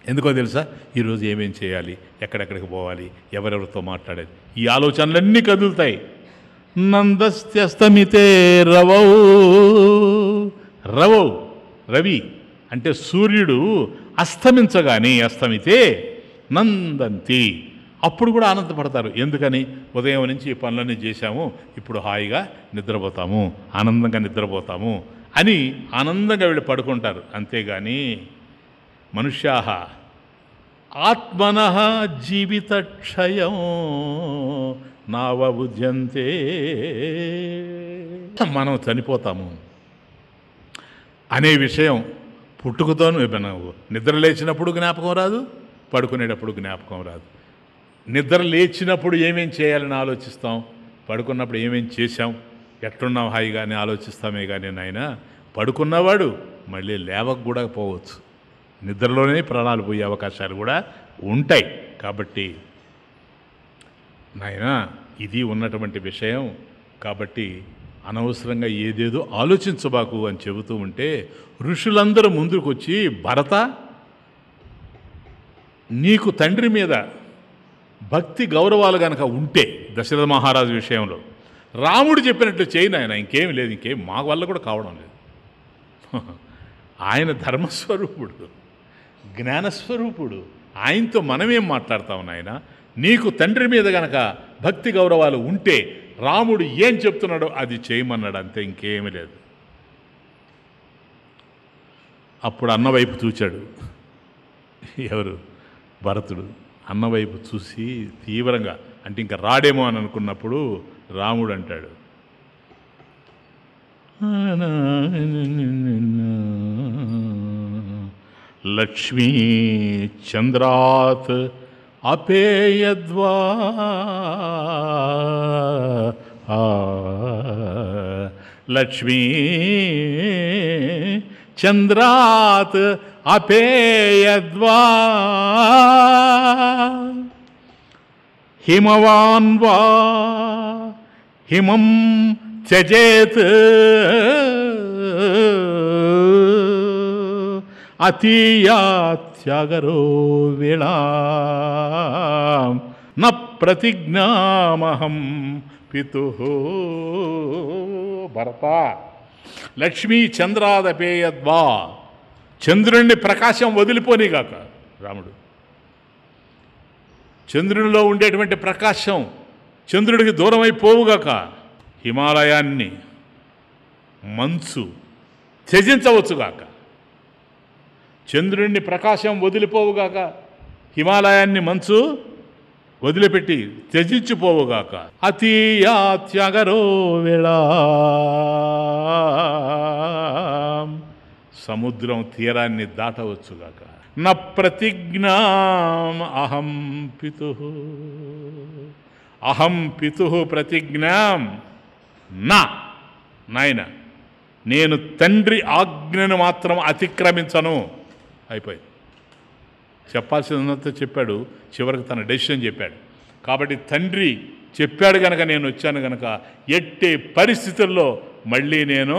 ఎందుకో తెలుసా? ఈరోజు ఏమేం చేయాలి, ఎక్కడెక్కడికి పోవాలి, ఎవరెవరితో మాట్లాడాలి, ఈ ఆలోచనలన్నీ కదులుతాయి. నందస్త్యస్తమితే రవౌ, రవౌ రవి అంటే సూర్యుడు అస్తమించగానే, అస్తమితే నందంతి అప్పుడు కూడా ఆనందపడతారు. ఎందుకని? ఉదయం నుంచి ఈ పనులన్నీ చేశాము, ఇప్పుడు హాయిగా నిద్రపోతాము, ఆనందంగా నిద్రపోతాము అని ఆనందంగా వెళ్ళి పడుకుంటారు. అంతేగాని మనుష్యాః ఆత్మనః జీవితక్షయం నావబుధ్యంతే. మనం చనిపోతాము అనే విషయం పుట్టుకతోనూ నిద్ర లేచినప్పుడు జ్ఞాపకం రాదు, పడుకునేటప్పుడు జ్ఞాపకం రాదు. నిద్ర లేచినప్పుడు ఏమేం చేయాలని ఆలోచిస్తాం, పడుకున్నప్పుడు ఏమేం చేశాం, ఎట్లున్నాం హాయిగా అని ఆలోచిస్తామే కానీ నాయన పడుకున్నవాడు మళ్ళీ లేవకు కూడా పోవచ్చు. నిద్రలోనే ప్రాణాలు పోయే అవకాశాలు కూడా ఉంటాయి. కాబట్టి నాయన ఇది ఉన్నటువంటి విషయం. కాబట్టి అనవసరంగా ఏదేదో ఆలోచించబాకు అని చెబుతూ ఉంటే ఋషులందరూ ముందుకు వచ్చి, భరత, నీకు తండ్రి మీద భక్తి గౌరవాలు కనుక ఉంటే దశరథ మహారాజు విషయంలో రాముడు చెప్పినట్లు చేయి నాయన, ఇంకేం లేదు, ఇంకేం మా వల్ల కూడా కావడం లేదు. ఆయన ధర్మస్వరూపుడు, జ్ఞానస్వరూపుడు, ఆయనతో మనమేం మాట్లాడతాం నాయన? నీకు తండ్రి మీద గనక భక్తి గౌరవాలు ఉంటే రాముడు ఏం చెప్తున్నాడో అది చేయమన్నాడు, అంతే, ఇంకేమీ లేదు. అప్పుడు అన్నవైపు చూచాడు. ఎవరు? భరతుడు. అన్నవైపు చూసి తీవ్రంగా, అంటే ఇంకా రాడేమో అని అనుకున్నప్పుడు రాముడు అంటాడు, లక్ష్మీ చంద్రాత్ అపేయద్వా లక్ష్మీ చంద్రాత్ అపేయద్వా హిమవాన్ వా హిమం త్యజేత్ అతీయాత్యాగరో వేళా న ప్రతిజ్ఞామహం పితుః. భరత, లక్ష్మీ చంద్రాదపేయద్వా, చంద్రుణ్ణి ప్రకాశం వదిలిపోనిగాక. రాముడు, చంద్రునిలో ఉండేటువంటి ప్రకాశం చంద్రుడికి దూరం అయిపోవుగాక. హిమాలయాన్ని మంచు త్యజించవచ్చుగాక. చంద్రుడిని ప్రకాశం వదిలిపోవుగాక, హిమాలయాన్ని మంచు వదిలిపెట్టి త్యజించిపోవుగాక. అతీయాత్యాగరో వేళా, సముద్రం తీరాన్ని దాటవచ్చుగాక. న ప్రతిజ్ఞాం అహం పితుః, అహం పితుః ప్రతిజ్ఞాం నా, నాయన నేను తండ్రి ఆజ్ఞను మాత్రం అతిక్రమించను. అయిపోయింది. చెప్పాల్సినంత చెప్పాడు, చివరికి తన డెసిషన్ చెప్పాడు. కాబట్టి తండ్రి చెప్పాడు కనుక నేను వచ్చాను కనుక ఎట్టి పరిస్థితుల్లో మళ్ళీ నేను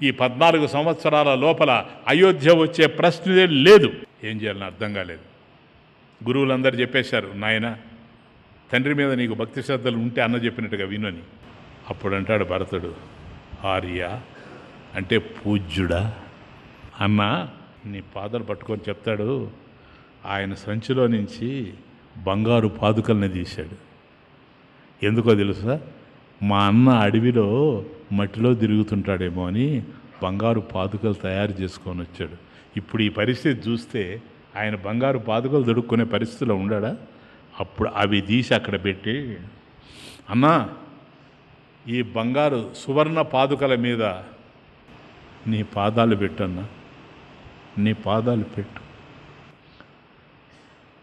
ఈ 14 సంవత్సరాల లోపల అయోధ్య వచ్చే ప్రశ్నే లేదు. ఏం చేయాలని అర్థం కాలేదు. గురువులందరూ చెప్పేశారు, నాయన తండ్రి మీద నీకు భక్తి శ్రద్ధలు ఉంటే అన్న చెప్పినట్టుగా వినని. అప్పుడు అంటాడు భరతుడు, ఆర్య అంటే పూజ్యుడా అన్న, నీ పాదాలు పట్టుకొని చెప్తాడు, ఆయన సంచిలో నుంచి బంగారు పాదుకల్ని తీశాడు. ఎందుకో తెలుసా? మా అన్న అడవిలో మట్టిలో తిరుగుతుంటాడేమో అని బంగారు పాదుకలు తయారు చేసుకొని వచ్చాడు. ఇప్పుడు ఈ పరిస్థితి చూస్తే ఆయన బంగారు పాదుకలు దొరుకునే పరిస్థితిలో ఉన్నాడా? అప్పుడు అవి తీసి అక్కడ పెట్టి, అన్నా ఈ బంగారు సువర్ణ పాదుకల మీద నీ పాదాలు పెట్టన్నా, నీ పాదాలు పెట్టు,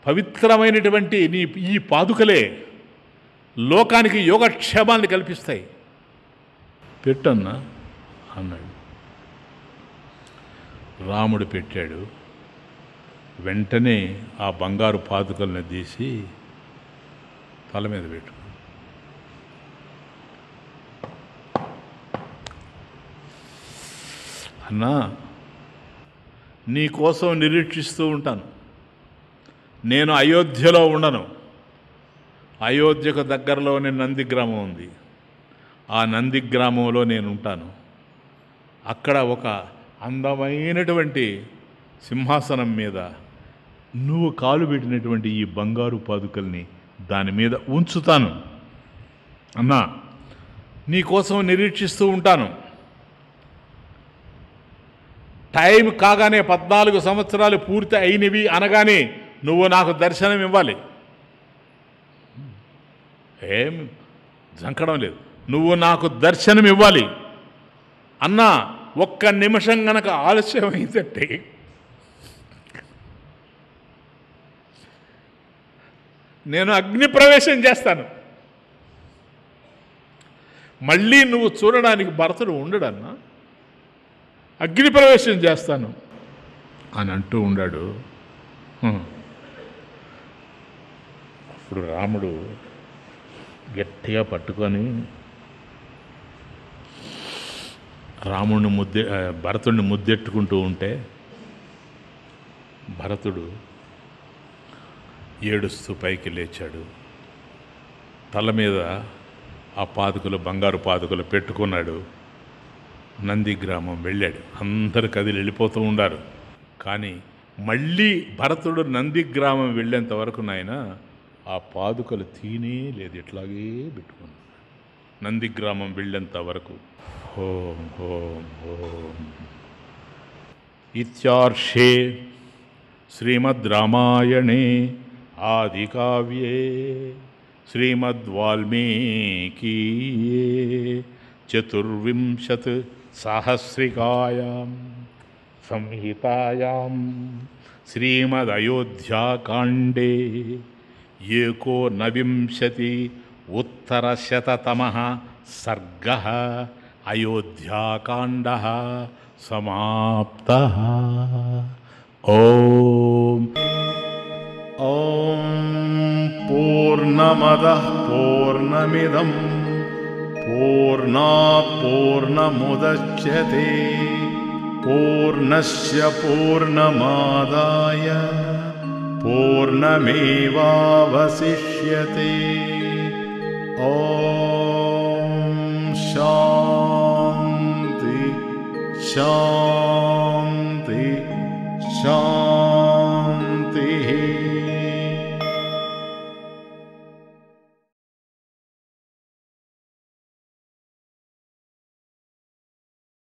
పవిత్రమైనటువంటి నీ ఈ పాదుకలే లోకానికి యోగక్షేమాన్ని కల్పిస్తాయి, పెట్టన్నా అన్నాడు. రాముడు పెట్టాడు. వెంటనే ఆ బంగారు పాదుకల్ని తీసి తల మీద పెట్టు. అన్నా నీ కోసం నిరీక్షిస్తూ ఉంటాను. నేను అయోధ్యలో ఉండను. అయోధ్యకు దగ్గరలోనే నందిగ్రామం ఉంది. ఆ నందిగ్రామంలో నేను ఉంటాను. అక్కడ ఒక అందమైనటువంటి సింహాసనం మీద నువ్వు కాలు పెట్టినటువంటి ఈ బంగారు పాదుకల్ని దాని మీద ఉంచుతాను. అన్నా, నీకోసం నిరీక్షిస్తూ ఉంటాను. టైం కాగానే 14 సంవత్సరాలు పూర్తి అయినవి అనగానే నువ్వు నాకు దర్శనం ఇవ్వాలి. ఏం జంకడం లేదు, నువ్వు నాకు దర్శనం ఇవ్వాలి. అన్నా, ఒక్క నిమిషం గనక ఆలస్యమైందంటే నేను అగ్ని ప్రవేశం చేస్తాను. మళ్ళీ నువ్వు చూడడానికి భరతుడు ఉండడన్నా, అగ్ని ప్రవేశం చేస్తాను అని అంటూ ఉన్నాడు. అప్పుడు రాముడు గట్టిగా పట్టుకొని భరతుడిని ముద్దెట్టుకుంటూ ఉంటే భరతుడు ఏడుస్తూ పైకి లేచాడు. తల మీద ఆ పాదుకలు, బంగారు పాదుకలు పెట్టుకున్నాడు. నందిగ్రామం వెళ్ళాడు. అందరు కదిలి వెళ్ళిపోతూ ఉండారు. కానీ మళ్ళీ భరతుడు నందిగ్రామం వెళ్ళేంత వరకు నాయన ఆ పాదుకలు తీనే లేదు, ఇట్లాగే పెట్టుకున్నాడు నందిగ్రామం వెళ్ళేంత వరకు. ఓం ఓం ఓం. ఇత్యార్షే శ్రీమద్ రామాయణే ఆదికావ్యే శ్రీమద్వాల్మీకీయే చతుర్వింశత్ సహస్రికాయాం సంహితాయాం శ్రీమదయోధ్యాకాండే ఏకోనవింశతి ఉత్తరశతతమః సర్గః అయోధ్యాకాండః సమాప్తః. ఓం ఓం పూర్ణమదః పూర్ణమిదం పూర్ణాత్ పూర్ణముదచ్యతే పూర్ణస్య పూర్ణమాదాయ పూర్ణమేవావశిష్యతే. ఓం శాంతి శాంతి శాంతి.